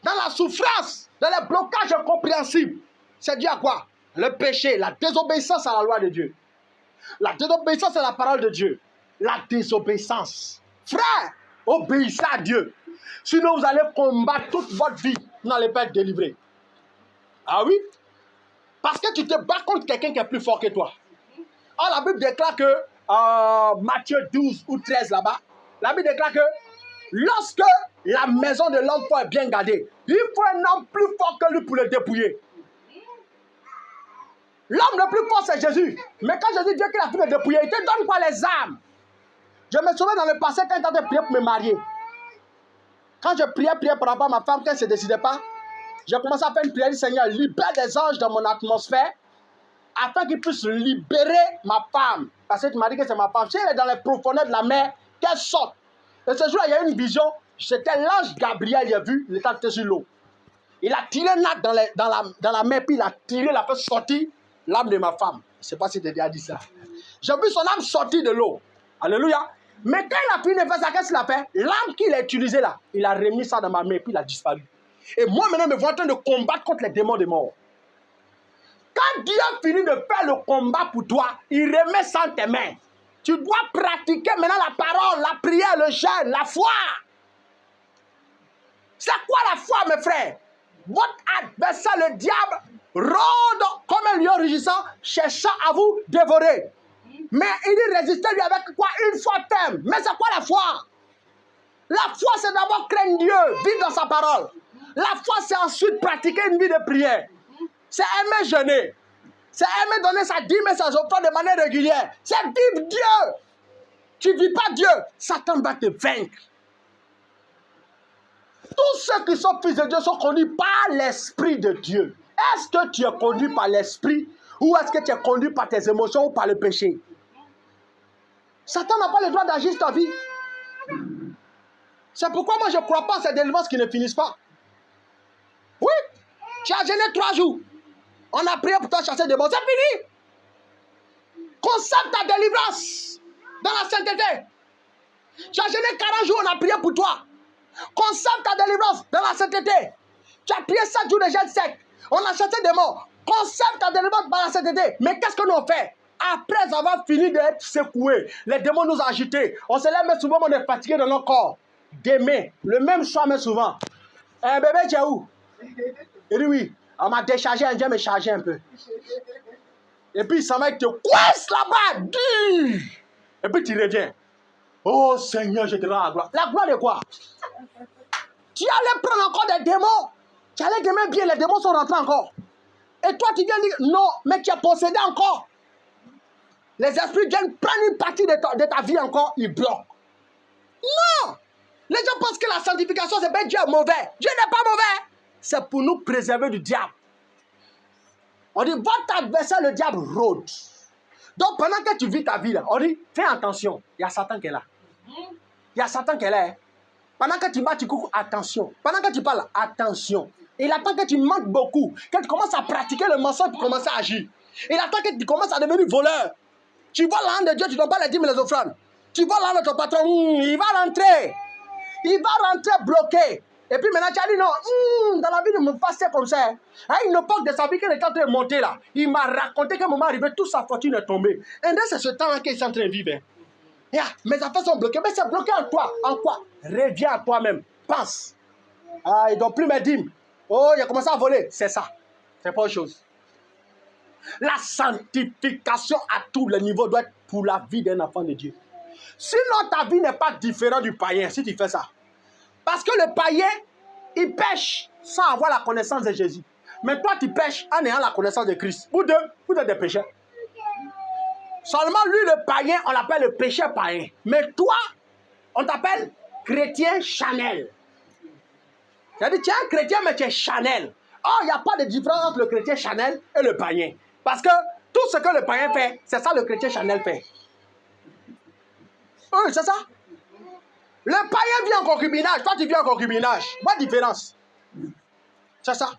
dans la souffrance, dans les blocages incompréhensibles. C'est dû à quoi? Le péché, la désobéissance à la loi de Dieu. La désobéissance à la parole de Dieu. La désobéissance. Frère, obéissez à Dieu. Sinon, vous allez combattre toute votre vie. Vous n'allez pas être délivré. Ah oui? Parce que tu te bats contre quelqu'un qui est plus fort que toi. Or, la Bible déclare que, Matthieu 12 ou 13 là-bas, la Bible déclare que lorsque la maison de l'homme est bien gardée, il faut un homme plus fort que lui pour le dépouiller. L'homme le plus fort, c'est Jésus. Mais quand Jésus dit qu'il a pu le dépouiller, il te donne quoi? Les armes. Je me souviens dans le passé quand j'étais prié pour me marier. Quand je priais par rapport à ma femme, quand elle ne se décidait pas, j'ai commencé à faire une prière du Seigneur, libère des anges dans mon atmosphère, afin qu'ils puissent libérer ma femme. Parce que tu m'as dit que c'est ma femme. Si elle est dans les profondeurs de la mer, qu'elle sorte. Et ce jour-là, il y a eu une vision. C'était l'ange Gabriel, il a vu, il était sur l'eau. Il a tiré Nat dans la mer, puis il a tiré, il a fait sortir l'âme de ma femme. Je ne sais pas si tu as déjà dit ça. J'ai vu son âme sortir de l'eau. Alléluia. Mais quand il a fini de faire ça, qu'est-ce qu'il a fait? L'âme qu'il a utilisée là, il a remis ça dans ma main, puis il a disparu. Et moi, maintenant, je me vois en train de combattre contre les démons de mort. Quand Dieu finit de faire le combat pour toi, il remet ça en tes mains. Tu dois pratiquer maintenant la parole, la prière, le jeûne, la foi. C'est quoi la foi, mes frères? Votre adversaire, le diable, rôde comme un lion rugissant, cherchant à vous dévorer. Mais il dit résister lui avec quoi? Une foi ferme. Mais c'est quoi la foi? La foi, c'est d'abord craindre Dieu, vivre dans sa parole. La foi, c'est ensuite pratiquer une vie de prière. C'est aimer jeûner. C'est aimer donner sa dîme et sa offrande de manière régulière. C'est vivre Dieu. Tu ne vis pas Dieu. Satan va te vaincre. Tous ceux qui sont fils de Dieu sont conduits par l'Esprit de Dieu. Est-ce que tu es conduit par l'Esprit ou est-ce que tu es conduit par tes émotions ou par le péché? Satan n'a pas le droit d'agir sur ta vie. C'est pourquoi moi je ne crois pas à ces délivrances qui ne finissent pas. Oui, tu as jeûné 3 jours. On a prié pour toi chasser des démons. C'est fini. Conserve ta délivrance dans la sainteté. Tu as jeûné 40 jours, on a prié pour toi. Conserve ta délivrance dans la sainteté. Tu as prié 7 jours de jeûne sec. On a chassé des morts. Conserve ta délivrance dans la sainteté. Mais qu'est-ce que nous on fait? Après avoir fini d'être secoués, les démons nous ont agités. On se lève, mais souvent on est fatigué dans nos corps. Demain, le même soir, mais souvent. Eh bébé, tu es où? Il dit oui. On m'a déchargé, on vient me charger un peu. Et puis ça va te coince là-bas. Et puis tu reviens. Oh Seigneur, je te rends la gloire. La gloire de quoi? Tu allais prendre encore des démons. Tu allais demain bien, les démons sont rentrés encore. Et toi, tu viens dire, non, mais tu as possédé encore. Les esprits viennent prendre une partie de ta vie encore, ils bloquent. Non! Les gens pensent que la sanctification, c'est pas Dieu est mauvais. Dieu n'est pas mauvais. C'est pour nous préserver du diable. On dit, votre adversaire, le diable, rôde. Donc, pendant que tu vis ta vie, là, on dit, fais attention. Il y a Satan qui est là. Il y a Satan qui est là. Hein. Pendant que tu vas, tu coucou, attention. Pendant que tu parles, attention. Il attend que tu mentes beaucoup. Que tu commences à pratiquer le mensonge pour commencer à agir. Il attend que tu commences à devenir voleur. Tu vois l'âme de Dieu, tu ne donnes pas les dîmes et les offrandes. Tu vois l'âme de ton patron, il va rentrer. Il va rentrer bloqué. Et puis maintenant, tu as dit non, dans la vie de mon pasteur comme ça. À une époque de sa vie, qu'il était en train de monter là, il m'a raconté qu'à un moment arrivé, toute sa fortune est tombée. Et c'est ce temps-là qu'il est en train de vivre. Yeah, mes affaires sont bloquées. Mais c'est bloqué en toi. En quoi? Reviens à toi-même. Pense. Ah, il ne donne plus mes dîmes. Oh, il a commencé à voler. C'est ça. C'est pas autre chose. La sanctification à tous les niveaux doit être pour la vie d'un enfant de Dieu. Sinon, ta vie n'est pas différente du païen si tu fais ça. Parce que le païen, il pêche sans avoir la connaissance de Jésus. Mais toi, tu pêches en ayant la connaissance de Christ. Vous êtes des pécheurs. Seulement lui, le païen, on l'appelle le pécheur païen. Mais toi, on t'appelle chrétien Chanel. C'est-à-dire, tu es un chrétien, mais tu es Chanel. Oh, il n'y a pas de différence entre le chrétien Chanel et le païen. Parce que tout ce que le païen fait, c'est ça le chrétien Chanel fait. Oui, c'est ça. Le païen vit en concubinage, toi tu vis en concubinage. Pas de différence. C'est ça.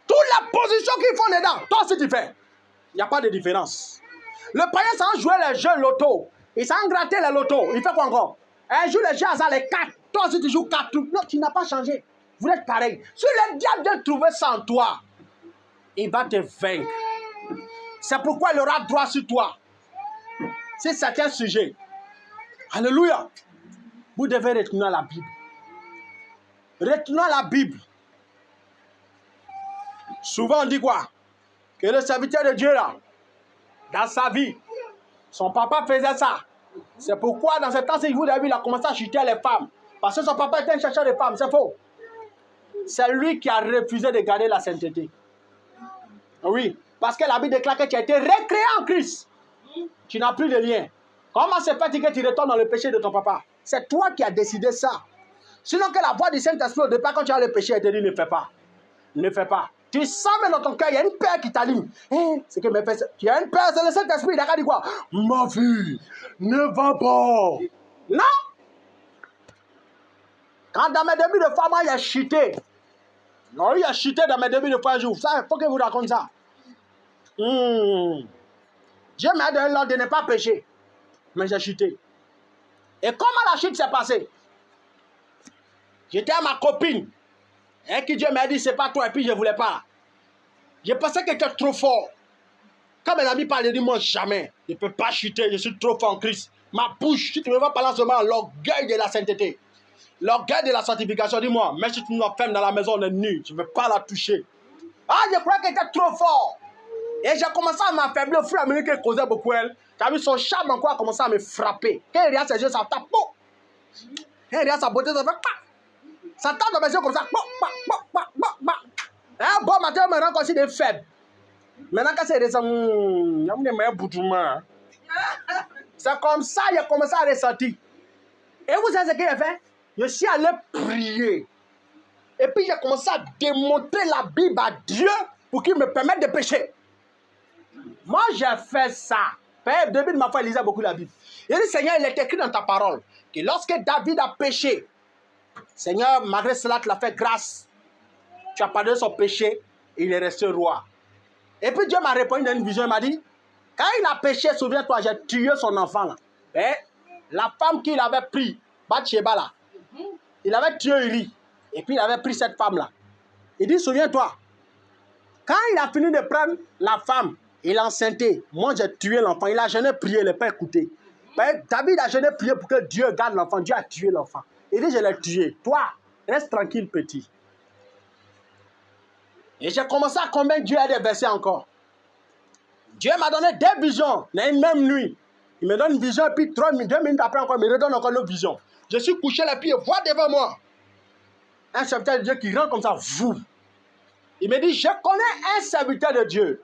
Toutes les positions qu'ils font dedans, toi aussi tu fais. Il n'y a pas de différence. Le païen, ça a joué les jeux loto. Il s'est gratté les lotos. Il fait quoi encore? Il joue les jeux à les 4. Toi aussi tu joues 4. Non, tu n'as pas changé. Vous êtes pareil. Si le diable vient trouver ça en toi, il va te vaincre. C'est pourquoi il aura droit sur toi. C'est certains sujets. Alléluia. Vous devez retourner à la Bible. Retournez à la Bible. Souvent on dit quoi? Que le serviteur de Dieu là, dans sa vie, son papa faisait ça. C'est pourquoi dans ce temps-ci, vous avez vu, il a commencé à chuter les femmes. Parce que son papa était un chercheur de femmes. C'est faux. C'est lui qui a refusé de garder la sainteté. Oui. Parce que la Bible déclare que tu as été recréé en Christ. Tu n'as plus de lien. Comment se fait-il que tu retournes dans le péché de ton papa? C'est toi qui as décidé ça. Sinon que la voix du Saint-Esprit au départ, quand tu as le péché, elle te dit ne fais pas. Ne fais pas. Tu sens mais dans ton cœur, il y a une peur qui t'allume. C'est que mes fait. Tu as une peur, c'est le Saint-Esprit. Il a dit quoi? Ma vie ne va pas. Non. Quand dans mes débuts de femme, il a chuté. Non, il a chuté dans mes débuts de foi un jour. Ça, il faut que vous raconte ça. Dieu m'a donné l'ordre de ne pas pécher. Mais j'ai chuté. Et comment la chute s'est passée? J'étais à ma copine. Et qui Dieu m'a dit, c'est pas toi. Et puis je ne voulais pas. Je pensais qu'elle était trop fort. Quand mes amis parlent, ils disent, moi jamais. Je ne peux pas chuter. Je suis trop fort en Christ. Ma bouche, si tu me vois parler seulement l'orgueil de la sainteté. L'orgueil de la sanctification. Dis-moi, même si tu m'enfermes dans la maison, on est nu. Je ne veux pas la toucher. Ah, je crois qu'elle était trop fort. Et j'ai commencé à m'affaiblir au fur et à mesure qu'elle causait beaucoup elle. Tu as vu son charme encore a commencé à me frapper. Quand il regarde ses yeux, ça tape. Quand il regarde sa beauté, ça fait. Ça tape dans mes yeux comme ça. Un bon matin, on me rend aussi des faibles. Maintenant, quand c'est descendu, c'est comme ça qu'il a commencé à ressentir. Et vous savez ce qu'il a fait? Je suis allé prier. Et puis, j'ai commencé à démontrer la Bible à Dieu pour qu'il me permette de pécher. Moi, j'ai fait ça. Depuis de ma foi, il lisait beaucoup la Bible. Il dit, Seigneur, il est écrit dans ta parole que lorsque David a péché, Seigneur, malgré cela, tu l'as fait grâce. Tu as pardonné son péché et il est resté roi. Et puis Dieu m'a répondu dans une vision, il m'a dit, quand il a péché, souviens-toi, j'ai tué son enfant là. Et la femme qu'il avait pris, Bathsheba là, il avait tué Uri. Et puis il avait pris cette femme là. Il dit, souviens-toi, quand il a fini de prendre la femme, il a enceinté. Moi j'ai tué l'enfant. Il a jeûné prié, il n'a pas écouté. David a jeûné prié pour que Dieu garde l'enfant. Dieu a tué l'enfant. Il dit, je l'ai tué. Toi, reste tranquille petit. Et j'ai commencé à convaincre Dieu à des versets encore. Dieu m'a donné des visions, dans une même nuit. Il me donne une vision, et puis 2 minutes après encore, il me redonne encore une autre vision. Je suis couché là, puis je vois devant moi un serviteur de Dieu qui rentre comme ça, vous. Il me dit, je connais un serviteur de Dieu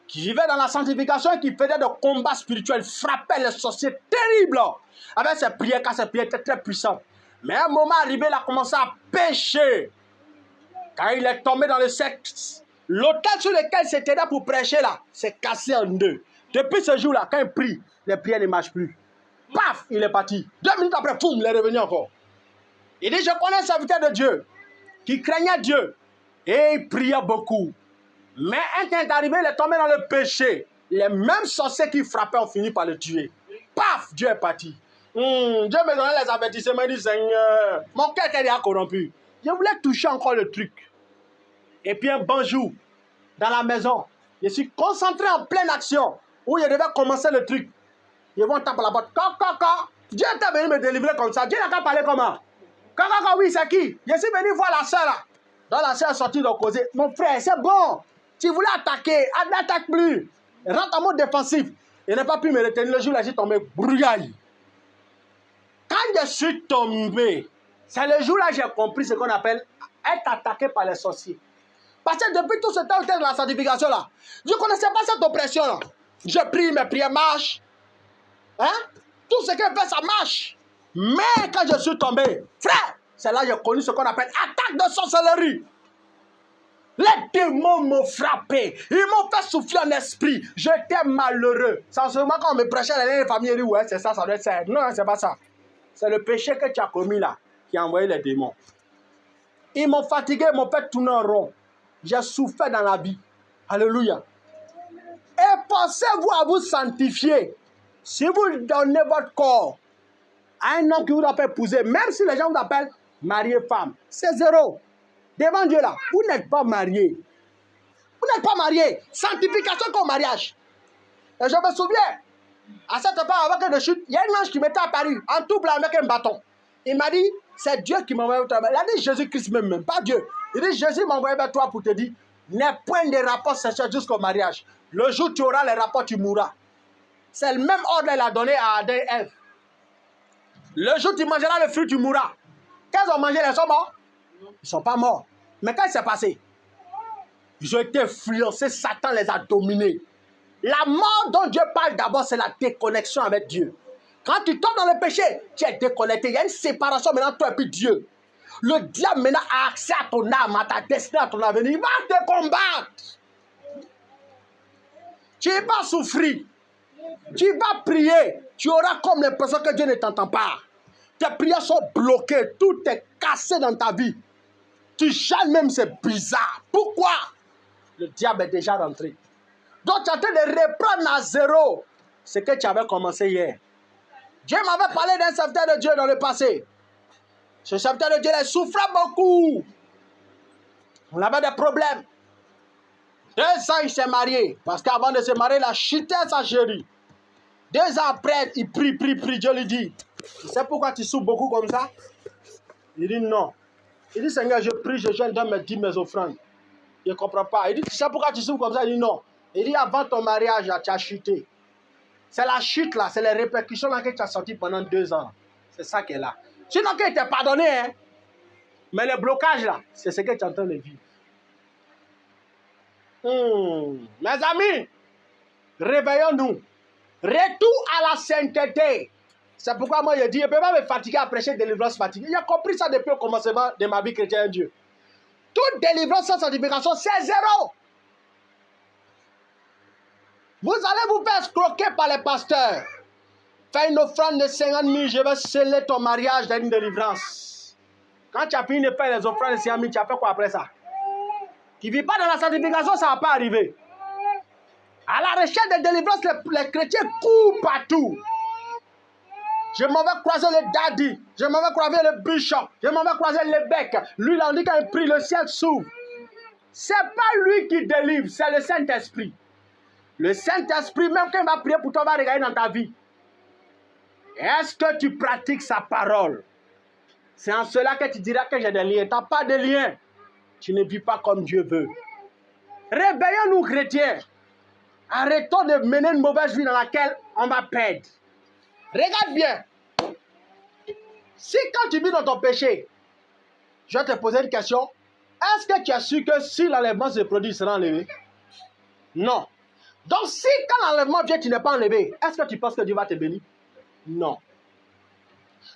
qui vivait dans la sanctification et qui faisait des combats spirituels, frappait les sorciers terribles. Avec ses prières, car ses prières étaient très puissantes. Mais à un moment arrivé, il a commencé à pécher. Quand il est tombé dans le sexe, l'autel sur lequel il s'était là pour prêcher là, s'est cassé en deux. Depuis ce jour-là, quand il prie, les prières ne marchent plus. Paf, il est parti. 2 minutes après, boum, il est revenu encore. Il dit, je connais un serviteur de Dieu qui craignait Dieu et il priait beaucoup. Mais un temps est arrivé, il est tombé dans le péché. Les mêmes sorciers qui frappaient ont fini par le tuer. Paf, Dieu est parti. Dieu me donnait les avertissements, il dit, Seigneur, mon cœur était déjà corrompu. Je voulais toucher encore le truc. Et puis un bon jour, dans la maison, je suis concentré en pleine action, où je devais commencer le truc. Ils vont taper la porte. Dieu était venu me délivrer comme ça. Dieu n'a qu'à parler comment? Oui, c'est qui? Je suis venu voir la soeur là. Donc la soeur est sortie de causer. Mon frère, c'est bon. Tu voulais attaquer, n'attaque plus. Rentre en mode défensif. Il n'a pas pu me retenir. Le jour où je suis tombé, brouillaille. Quand je suis tombé, c'est le jour là que j'ai compris ce qu'on appelle être attaqué par les sorciers. Parce que depuis tout ce temps où j'étais dans la sanctification là, je ne connaissais pas cette oppression là. Je prie, mes prières marchent. Hein? Tout ce qu'elle fait, ça marche. Mais quand je suis tombé, frère, c'est là que j'ai connu ce qu'on appelle attaque de sorcellerie. Les démons m'ont frappé. Ils m'ont fait souffler en esprit. J'étais malheureux. Sans seulement quand on me prêchait les familles, il dit, ouais, c'est ça, ça doit être ça. Non, c'est pas ça. C'est le péché que tu as commis là qui a envoyé les démons. Ils m'ont fatigué, ils m'ont fait tourner en rond. J'ai souffert dans la vie. Alléluia. Et pensez-vous à vous sanctifier. Si vous donnez votre corps à un homme qui vous appelle épouser, même si les gens vous appellent marié-femme, c'est zéro. Devant Dieu là, vous n'êtes pas marié. Vous n'êtes pas marié. Sanctification comme mariage. Et je me souviens, à cette époque, avant que je chute, il y a un ange qui m'était apparu, en tout blanc avec un bâton. Il m'a dit, c'est Dieu qui m'a envoyé vers toi. Il a dit Jésus-Christ même, pas Dieu. Il dit, Jésus m'a envoyé vers toi pour te dire, n'aie point de rapport sexuel jusqu'au mariage. Le jour où tu auras les rapports, tu mourras. C'est le même ordre qu'il a donné à Adam et Ève. Le jour où tu mangeras le fruit, tu mourras. Quand ils ont mangé, ils sont morts? Ils ne sont pas morts. Mais quand il s'est passé, ils ont été influencés, Satan les a dominés. La mort dont Dieu parle d'abord, c'est la déconnexion avec Dieu. Quand tu tombes dans le péché, tu es déconnecté. Il y a une séparation maintenant toi et puis Dieu. Le diable maintenant a accès à ton âme, à ta destinée, à ton avenir. Il va te combattre. Tu vas souffrir. Tu vas prier. Tu auras comme l'impression que Dieu ne t'entend pas. Tes prières sont bloquées. Tout est cassé dans ta vie. Tu chantes même, c'est bizarre. Pourquoi? Le diable est déjà rentré. Donc tu es en train de reprendre à zéro ce que tu avais commencé hier. Dieu m'avait parlé d'un serviteur de Dieu dans le passé. Ce serviteur de Dieu, il souffrait beaucoup. On avait des problèmes. 2 ans, il s'est marié. Parce qu'avant de se marier, il a chuté sa chérie. 2 ans après, il prie. Dieu lui dit, tu sais pourquoi tu souffres beaucoup comme ça? Il dit non. Il dit, Seigneur, je prie, je jeûne, donne mes offrandes. Il ne comprend pas. Il dit, tu sais pourquoi tu souffres comme ça? Il dit non. Il dit, avant ton mariage, tu as chuté. C'est la chute là, c'est les répercussions là que tu as sorties pendant 2 ans. C'est ça qui est là. Sinon, qu'il t'ait pardonné, hein. Mais le blocage là, c'est ce que tu es en train de vivre. Mes amis, réveillons-nous. Retour à la sainteté. C'est pourquoi moi je dis, je ne peux pas me fatiguer à prêcher délivrance fatiguée. J'ai compris ça depuis le commencement de ma vie chrétienne, Dieu. Toute délivrance sans sanctification, c'est zéro. Vous allez vous faire escroquer par les pasteurs. Fais une offrande de 50 000, je vais sceller ton mariage dans une délivrance. Quand tu as fini de faire les offrandes de 50 000, tu as fait quoi après ça? Tu ne vis pas dans la sanctification, ça ne va pas arriver. À la recherche de délivrance, les chrétiens courent partout. Je m'en vais croiser le daddy, je m'en vais croiser le bishop, je m'en vais croiser l'évêque. Lui, là, on dit qu'il prie, le ciel s'ouvre. Ce n'est pas lui qui délivre, c'est le Saint-Esprit. Le Saint-Esprit, même quand il va prier pour toi, va regarder dans ta vie. Est-ce que tu pratiques sa parole? C'est en cela que tu diras que j'ai des liens. Tu n'as pas de liens. Tu ne vis pas comme Dieu veut. Réveillons-nous, chrétiens. Arrêtons de mener une mauvaise vie dans laquelle on va perdre. Regarde bien. Si quand tu vis dans ton péché, je vais te poser une question. Est-ce que tu as su que si l'enlèvement se produit, il sera enlevé? Non. Donc si quand l'enlèvement vient, tu n'es pas enlevé, est-ce que tu penses que Dieu va te bénir? Non.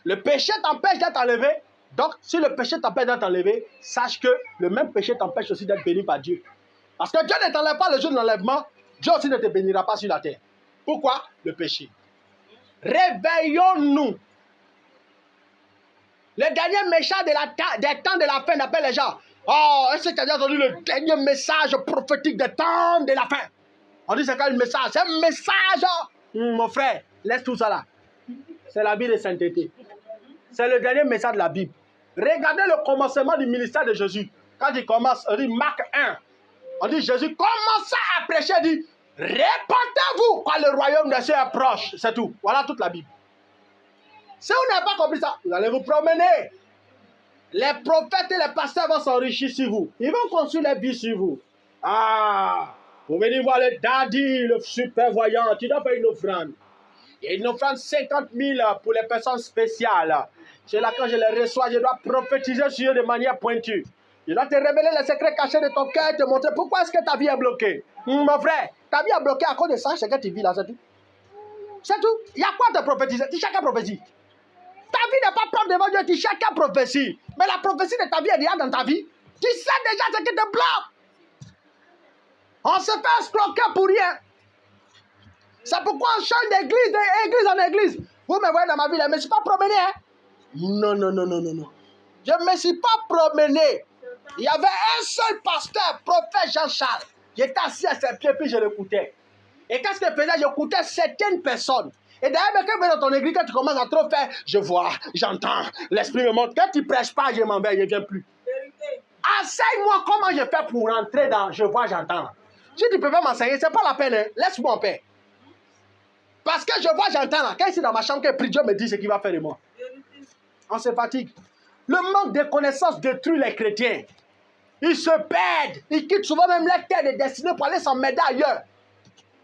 Le péché t'empêche d'être enlevé. Donc si le péché t'empêche d'être enlevé, sache que le même péché t'empêche aussi d'être béni par Dieu. Parce que Dieu ne t'enlève pas le jour de l'enlèvement, Dieu aussi ne te bénira pas sur la terre. Pourquoi? Le péché. Réveillons-nous. Le dernier méchant des temps de la fin, on appelle les gens. Oh, est-ce que tu as entendu le dernier message prophétique des temps de la fin? On dit c'est quoi le message? C'est un message. Mon frère, laisse tout ça là. C'est la vie de sainteté. C'est le dernier message de la Bible. Regardez le commencement du ministère de Jésus. Quand il commence, on dit Marc 1. On dit Jésus commença à prêcher, il dit répandez-vous quand le royaume des cieux est proche. C'est tout. Voilà toute la Bible. Si vous n'avez pas compris ça, vous allez vous promener. Les prophètes et les pasteurs vont s'enrichir sur vous. Ils vont construire les vies sur vous. Ah, vous venez voir le daddy, le super voyant. Tu dois faire une offrande. Il y a une offrande 50 000 pour les personnes spéciales. C'est là quand je les reçois, je dois prophétiser sur eux de manière pointue. Je dois te révéler les secrets cachés de ton cœur et te montrer pourquoi est-ce que ta vie est bloquée. Mon frère, ta vie est bloquée à cause de ça, c'est que tu vis là, c'est tout. C'est tout. Il y a quoi à te prophétiser? Tu chacun prophétie. Ta vie n'est pas propre devant Dieu, tu chacun prophétie. Mais la prophétie de ta vie est déjà dans ta vie. Tu sais déjà ce qui te bloque. On se fait escroquer pour rien. C'est pourquoi on change d'église en église. Vous me voyez dans ma vie, je ne me suis pas promené. Hein? Non. Je ne me suis pas promené. Il y avait un seul pasteur, prophète Jean-Charles. J'étais assis à ses pieds, puis je l'écoutais. Et qu'est-ce que je faisais? J'écoutais certaines personnes. Et d'ailleurs, quand tu vas dans ton église, quand tu commences à trop faire, je vois, j'entends, l'esprit me montre. Quand tu ne prêches pas, je m'en vais, je ne viens plus. Enseigne-moi comment je fais pour rentrer dans je vois, j'entends. Si tu ne peux pas m'enseigner, ce n'est pas la peine. Hein? Laisse-moi en paix. Parce que je vois, j'entends là. Quand je suis dans ma chambre, que Dieu me dit ce qu'il va faire de moi. On se fatigue. Le manque de connaissances détruit les chrétiens. Ils se perdent. Ils quittent souvent même leur terre de destinée pour aller s'emmerder ailleurs.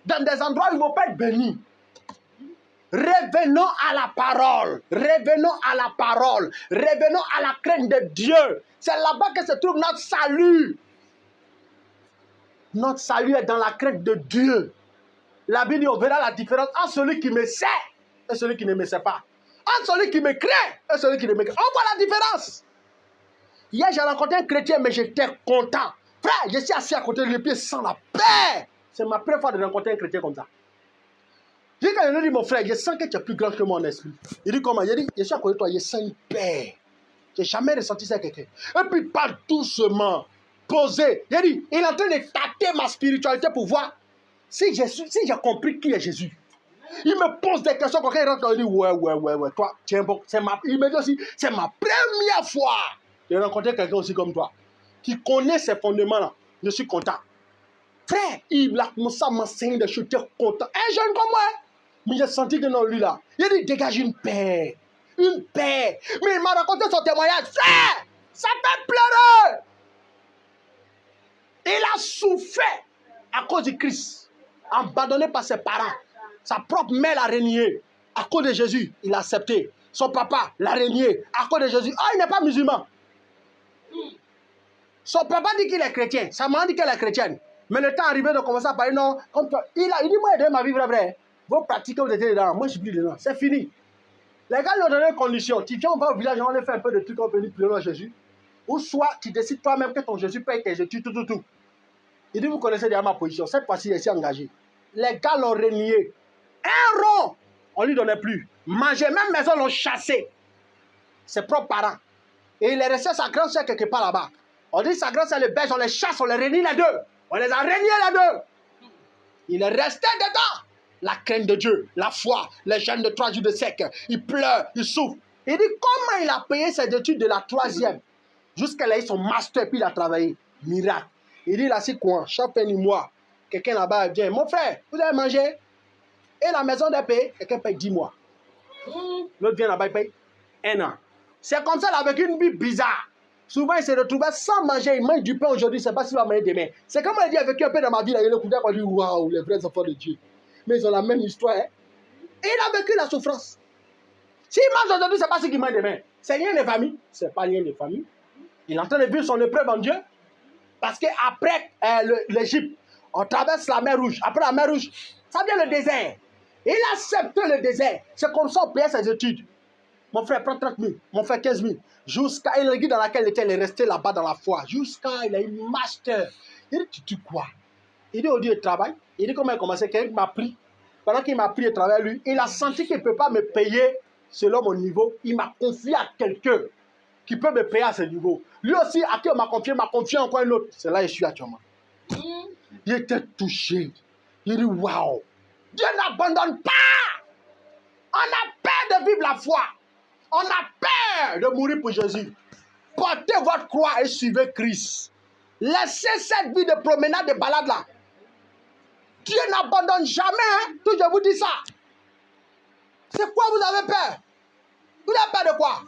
Dans des endroits où ils ne vont pas être bénis. Revenons à la parole. Revenons à la parole. Revenons à la crainte de Dieu. C'est là-bas que se trouve notre salut. Notre salut est dans la crainte de Dieu. La Bible dit, on verra la différence entre celui qui me sait et celui qui ne me sait pas. Entre celui qui me craint et celui qui ne me craint. On voit la différence. Hier, j'ai rencontré un chrétien, mais j'étais content. Frère, je suis assis à côté de lui, puis sans la paix. C'est ma première fois de rencontrer un chrétien comme ça. J'ai dit, quand il dit, mon frère, je sens que tu es plus grand que moi en esprit. Il dit, comment? Il dit, je suis à côté de toi, je sens une paix. Je n'ai jamais ressenti ça avec quelqu'un. Et puis, il parle doucement, posé. Il dit, il est en train de tâter ma spiritualité pour voir si j'ai compris qui est Jésus. Il me pose des questions quand il rentre, il dit, ouais, toi, tiens, bon, il me dit aussi, c'est ma première fois de rencontrer quelqu'un aussi comme toi, qui connaît ces fondements-là. Je suis content. Frère, il a commencé à m'enseigner des choses, j'étais content. Un jeune comme moi, mais j'ai senti que non, lui là, il dit, dégage une paix. Une paix. Mais il m'a raconté son témoignage. Frère, ça fait pleurer. Il a souffert à cause du Christ, abandonné par ses parents. Sa propre mère l'a renié. À cause de Jésus, il a accepté. Son papa l'a renié. À cause de Jésus. Ah, il n'est pas musulman. Son papa dit qu'il est chrétien. Sa maman dit qu'elle est chrétienne. Mais le temps arrivé de commencer à parler, non, comme toi, il dit, moi, aidez ma vie, vrai. Vos pratiques, vous étiez dedans. Moi, je suis plus dedans. C'est fini. Les gars lui ont donné une condition. Tu viens, on va au village, on va faire un peu de trucs, on peut venir prier à Jésus. Ou soit, tu décides toi-même que ton Jésus paye tes études, tout. Il dit, vous connaissez déjà ma position. Cette fois-ci, il est engagé. Les gars l'ont renié. Un rond, on ne lui donnait plus. Manger, même maison, l'ont chassé. Ses propres parents. Et il est resté sa grande soeur quelque part là-bas. On dit sa grande soeur, les belges, on les chasse, on les renie les deux. On les a reniés les deux. Il est resté dedans. La crainte de Dieu, la foi, les jeûnes de 3 jours de sec. Il pleure, il souffre. Il dit comment il a payé ses études de la 3e jusqu'à là, il a eu son master, puis il a travaillé. Miracle. Il dit là, c'est quoi? Chaque fin du mois, quelqu'un là-bas vient. Mon frère, vous avez mangé? Et la maison de paye, quelqu'un paye 10 mois. L'autre vient là-bas, il paye 1 an. C'est comme ça, avec une vie bizarre. Souvent, il se retrouvait sans manger. Il mange du pain aujourd'hui, je ne sais pas s'il va manger demain. C'est comme il a dit, avec un peu dans ma vie, là, il a écouté, on dit, waouh, les vrais enfants de Dieu. Mais ils ont la même histoire. Hein? Et il a vécu la souffrance. S'il mange aujourd'hui, ce n'est pas ce qu'il mange demain. C'est rien de famille. Ce n'est pas rien de famille. Il est en train de vivre son épreuve en Dieu. Parce qu'après l'Égypte, on traverse la mer Rouge. Après la mer Rouge, ça vient le désert. Il accepte le désert. C'est comme ça qu'on payait ses études. Mon frère prend 30 000, mon frère 15 000. Jusqu'à l'église dans laquelle il est resté là-bas dans la foi. Jusqu'à il a eu un master. Il dit, tu dis quoi? Il dit, au Dieu, il travaille. Il dit, comment il a commencé? Quelqu'un m'a pris. Pendant qu'il m'a pris et travaillé, lui, il a senti qu'il ne peut pas me payer selon mon niveau. Il m'a confié à quelqu'un qui peut me payer à ce niveau. Lui aussi, à qui on m'a confié encore un autre. C'est là que je suis actuellement. Il était touché. Il dit, waouh, Dieu n'abandonne pas. On a peur de vivre la foi. On a peur de mourir pour Jésus. Portez votre croix et suivez Christ. Laissez cette vie de promenade, de balade là. Dieu n'abandonne jamais. Hein? Tout je vous dis ça. C'est quoi vous avez peur? Vous avez peur de quoi?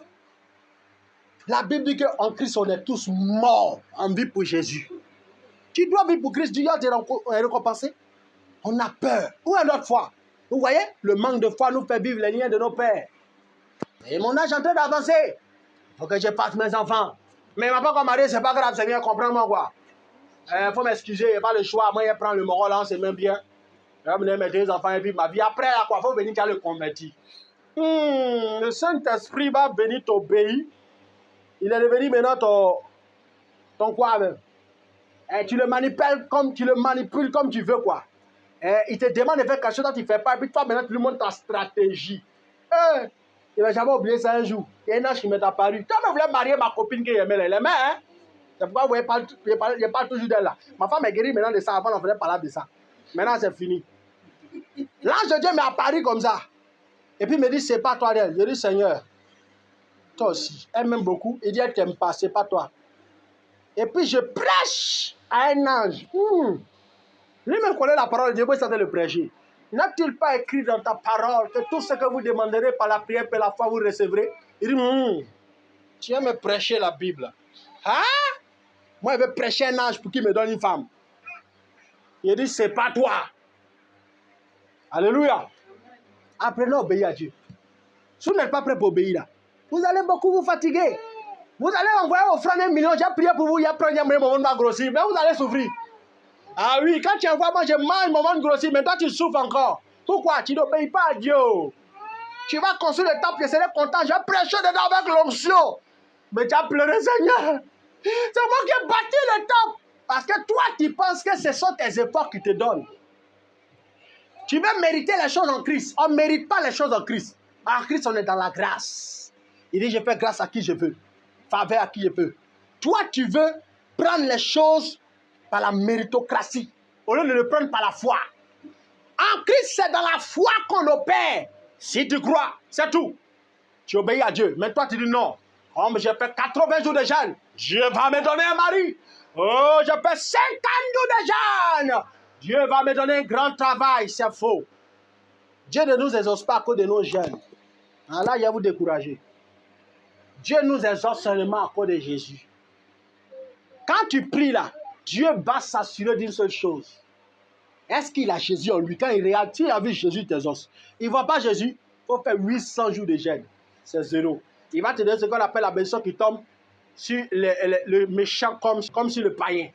La Bible dit qu'en Christ, on est tous morts en vie pour Jésus. Tu dois vivre pour Christ. Dieu te récompenser. On a peur. Où est notre foi? Vous voyez, le manque de foi nous fait vivre les liens de nos pères. Et mon âge est en train d'avancer. Il faut que je passe mes enfants. Mais ma pas marié, c'est pas grave, c'est bien, comprends-moi quoi. Il faut m'excuser, il n'y a pas le choix. Moi, je prends le moral, là, c'est même bien. Je vais mener mes 2 enfants et vivre ma vie. Après, il faut venir qu'à le convertir. Le Saint-Esprit va venir t'obéir. Il est devenu maintenant ton quoi même. Tu le manipules comme tu veux quoi. Il te demande de faire quelque chose dont tu ne fais pas. Et puis toi, maintenant, tu lui montres ta stratégie. Il ne va jamais oublier ça un jour. Il y a un ange qui m'est apparu. Toi, je voulais marier ma copine qui aimait les mains. Hein? C'est pourquoi vous voyez pas, je parle toujours d'elle là. Ma femme est guérie maintenant de ça. Avant, on faisait parler de ça. Maintenant, c'est fini. L'ange de Dieu m'est apparu comme ça. Et puis il me dit, c'est pas toi d'elle. Je dis, Seigneur, toi aussi. Elle m'aime beaucoup. Il dit, elle t'aime pas, c'est pas toi. Et puis je prêche à un ange. Lui-même connaît la parole de Dieu, vous savez le prêcher. N'a-t-il pas écrit dans ta parole que tout ce que vous demanderez par la prière, par la foi, vous recevrez? Il dit, tu viens me prêcher la Bible. Hein? Moi, je veux prêcher un ange pour qu'il me donne une femme. Il dit, c'est pas toi. Alléluia. Apprenez à obéir à Dieu. Si vous n'êtes pas prêt pour obéir là, vous allez beaucoup vous fatiguer. Vous allez envoyer offrande 1 million, j'ai prié pour vous, il y a plein de moment va grossir, mais vous allez souffrir. Ah oui, quand tu envoies, moi je mange, moment de grossir, mais toi tu souffres encore. Pourquoi? Tu n'obéis pas à Dieu. Tu vas construire le temple, je serai content, je vais prêcher dedans avec l'onction. Mais tu as pleuré, Seigneur. C'est moi qui ai bâti le temple. Parce que toi, tu penses que ce sont tes efforts qui te donnent. Tu veux mériter les choses en Christ. On ne mérite pas les choses en Christ. En Christ, on est dans la grâce. Il dit, je fais grâce à qui je veux. Faveur à qui je veux. Toi, tu veux prendre les choses par la méritocratie, au lieu de le prendre par la foi. En Christ, c'est dans la foi qu'on opère. Si tu crois, c'est tout. Tu obéis à Dieu. Mais toi, tu dis non. Comme j'ai fait 80 jours de jeûne, Dieu va me donner un mari. Oh, j'ai fait 50 jours de jeûne. Dieu va me donner un grand travail. C'est faux. Dieu ne nous exauce pas à cause de nos jeûnes. Alors là, il va vous décourager. Dieu nous exauce seulement à cause de Jésus. Quand tu pries là, Dieu va s'assurer d'une seule chose. Est-ce qu'il a Jésus en lui? Quand il regarde, s'il a vu Jésus, il t'exauce. Il ne voit pas Jésus, il faut faire 800 jours de jeûne. C'est 0. Il va te donner ce qu'on appelle la bénédiction qui tombe sur le méchant comme sur le païen.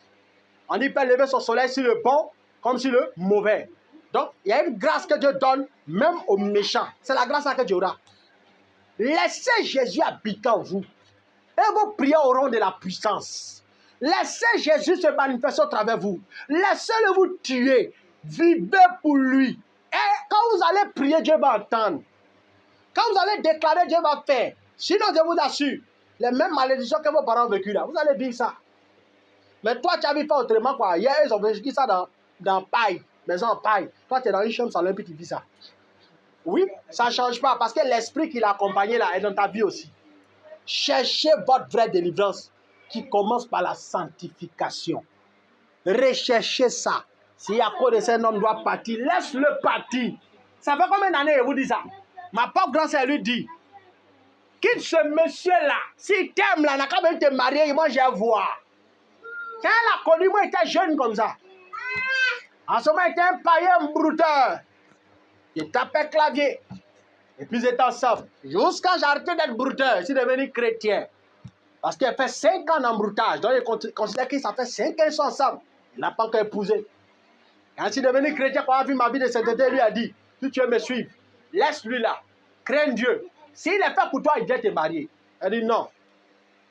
On dit qu'il peut lever son soleil sur le bon comme sur le mauvais. Donc, il y a une grâce que Dieu donne même aux méchants. C'est la grâce que Dieu aura. Laissez Jésus habiter en vous. Et vos prières auront de la puissance. Laissez Jésus se manifester au travers de vous. Laissez-le vous tuer. Vivez pour lui. Et quand vous allez prier, Dieu va entendre. Quand vous allez déclarer, Dieu va faire. Sinon, je vous assure, les mêmes malédictions que vos parents ont vécues là, vous allez vivre ça. Mais toi, tu as vu pas autrement quoi. Hier, ils ont vécu ça dans paille, maison en paille. Toi, tu es dans une chambre sans puis tu vis ça. Oui, ça ne change pas parce que l'esprit qui l'a accompagné là est dans ta vie aussi. Cherchez votre vraie délivrance qui commence par la sanctification. Recherchez ça. Si à cause de cet homme doit partir, laisse-le partir. Ça fait combien d'années je vous dis ça? Ma propre grand-sœur lui dit, quitte ce monsieur-là. S'il t'aime là, n'a qu'à même te marier, moi je vais voir. Quand elle a connu, moi j'étais jeune comme ça. En ce moment, il était un païen brouteur. Il tapait clavier. Et puis ils étaient ensemble. Jusqu'à j'ai arrêté d'être brouteur, je suis devenu chrétien. Parce qu'il a fait 5 ans d'embroutage. Donc il considère que ça fait 5 ans qu'ils sont ensemble. Il n'a pas encore épousé. Quand je suis devenu chrétien, quand on a vu ma vie de sainteté, il lui a dit, si tu veux me suivre, laisse-lui là. Crains Dieu. S'il est fait pour toi, il vient te marier. Elle dit non.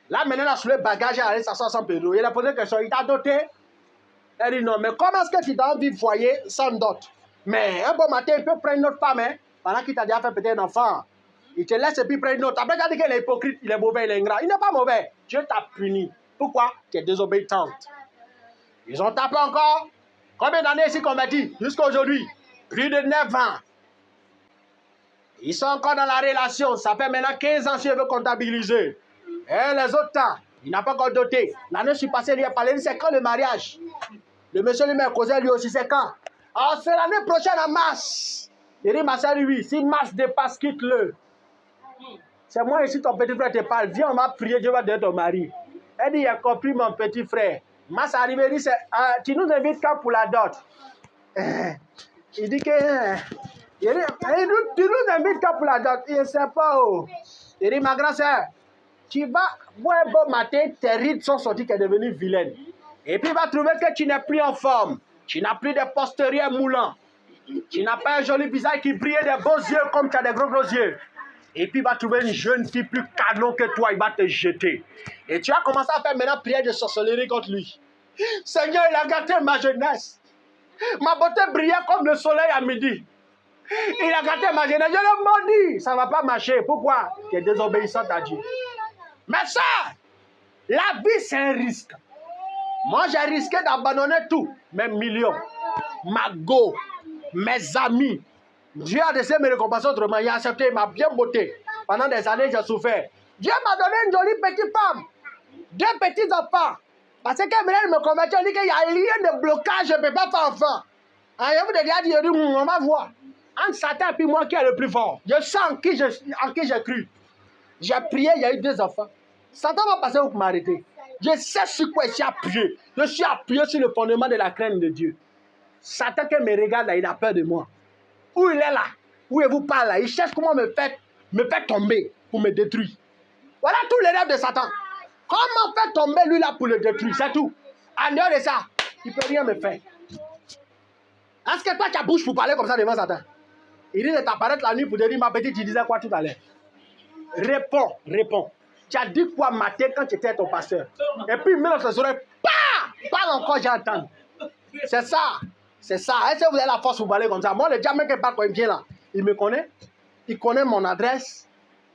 Là, maintenant, il a soulevé le bagage, il a allé s'asseoir sans pédo. Il a posé une question, il t'a doté? Elle dit non, mais comment est-ce que tu dois vivre foyer sans dot? Mais un bon matin, il peut prendre une autre femme, hein, pendant qu'il t'a déjà fait peut-être un enfant. Il te laisse et puis prendre une autre. Après, tu as dit qu'il est hypocrite, il est mauvais, il est ingrat. Il n'est pas mauvais. Dieu t'a puni. Pourquoi? Tu es désobéissante. Ils ont tapé encore. Combien d'années ici convertis? Jusqu'à aujourd'hui. Plus de 9 ans. Ils sont encore dans la relation. Ça fait maintenant 15 ans s'il veut comptabiliser. Et les autres temps, il n'a pas encore doté. L'année suis passée, lui a parlé, c'est quand le mariage? Le monsieur lui-même a causé lui aussi, c'est quand? Alors c'est l'année prochaine en mars. Il dit, ma soeur, oui, si mars dépasse, quitte-le. C'est moi ici, ton petit frère te parle. Viens, on va prier, Dieu va donner ton mari. Elle dit, il a compris mon petit frère. Mars arrivé, il dit, tu nous invites quand pour la dot? Il dit que... tu nous invites quand pour la dot? Il ne sait pas. Oh. Il dit, ma grande soeur, tu vas voir un beau matin, tes rides sont sorties, tu es devenue vilaine. Et puis il va trouver que tu n'es plus en forme. Tu n'as plus de postérieurs moulants. Tu n'as pas un joli visage qui brille, des beaux yeux comme tu as des gros yeux. Et puis il va trouver une jeune fille plus canon que toi, il va te jeter. Et tu vas commencer à faire maintenant prière de sorcellerie contre lui. Seigneur, il a gâté ma jeunesse. Ma beauté brillait comme le soleil à midi. Il a gâté ma jeunesse. Je le maudis. Ça ne va pas marcher. Pourquoi? Tu es désobéissante à Dieu. Mais ça, la vie c'est un risque. Moi j'ai risqué d'abandonner tout. Mes millions, ma go, mes amis. Dieu a décidé de me récompenser autrement. Il a accepté, il m'a bien botté. Pendant des années, j'ai souffert. Dieu m'a donné une jolie petite femme. 2 petits enfants. Parce que quand il me convertit, on dit qu'il n'y a rien de blocage, je ne peux pas faire enfant. Je vous ai déjà dit, on va voir. Entre Satan et moi, qui est le plus fort? Je sais en qui j'ai cru. J'ai prié, il y a eu 2 enfants. Satan va passer pour m'arrêter. Je sais sur quoi je suis appuyé. Je suis appuyé sur le fondement de la crainte de Dieu. Satan qui me regarde là, il a peur de moi. Où il est là? Où il vous parle là? Il cherche comment me faire tomber pour me détruire. Voilà tous les rêves de Satan. Comment faire tomber lui là pour le détruire? C'est tout. En dehors de ça, il ne peut rien me faire. Est-ce que toi tu as bouche pour parler comme ça devant Satan? Il dit de t'apparaître la nuit pour te dire, ma petite, tu disais quoi tout à l'heure? Réponds. Tu as dit quoi matin quand tu étais ton pasteur? Et puis, il met dans ses oreilles, parle encore, j'entends. C'est ça. Est-ce que vous avez la force pour parler comme ça? Moi, le diable qui parle quand il vient là, il me connaît. Il connaît mon adresse.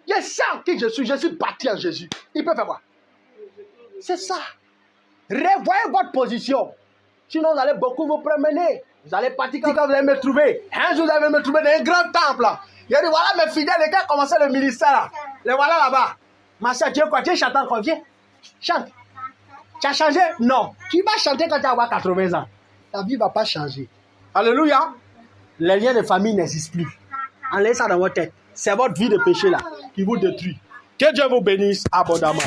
Je sais qui je suis parti en Jésus. Il peut faire quoi? C'est ça. Revoyez votre position. Sinon, vous allez beaucoup vous promener. Vous allez partir quand vous allez me trouver. Un jour, vous allez me trouver dans un grand temple là. Il a dit, voilà mes fidèles, les gars ont commencé le ministère là. Les voilà là-bas. Ma soeur, tu es quoi? Tu es chantant quoi? Viens. Chante. Tu as changé? Non. Tu vas chanter quand tu vas avoir 80 ans. Ta vie ne va pas changer. Alléluia. Les liens de famille n'existent plus. Enlevez ça dans votre tête. C'est votre vie de péché là qui vous détruit. Que Dieu vous bénisse abondamment.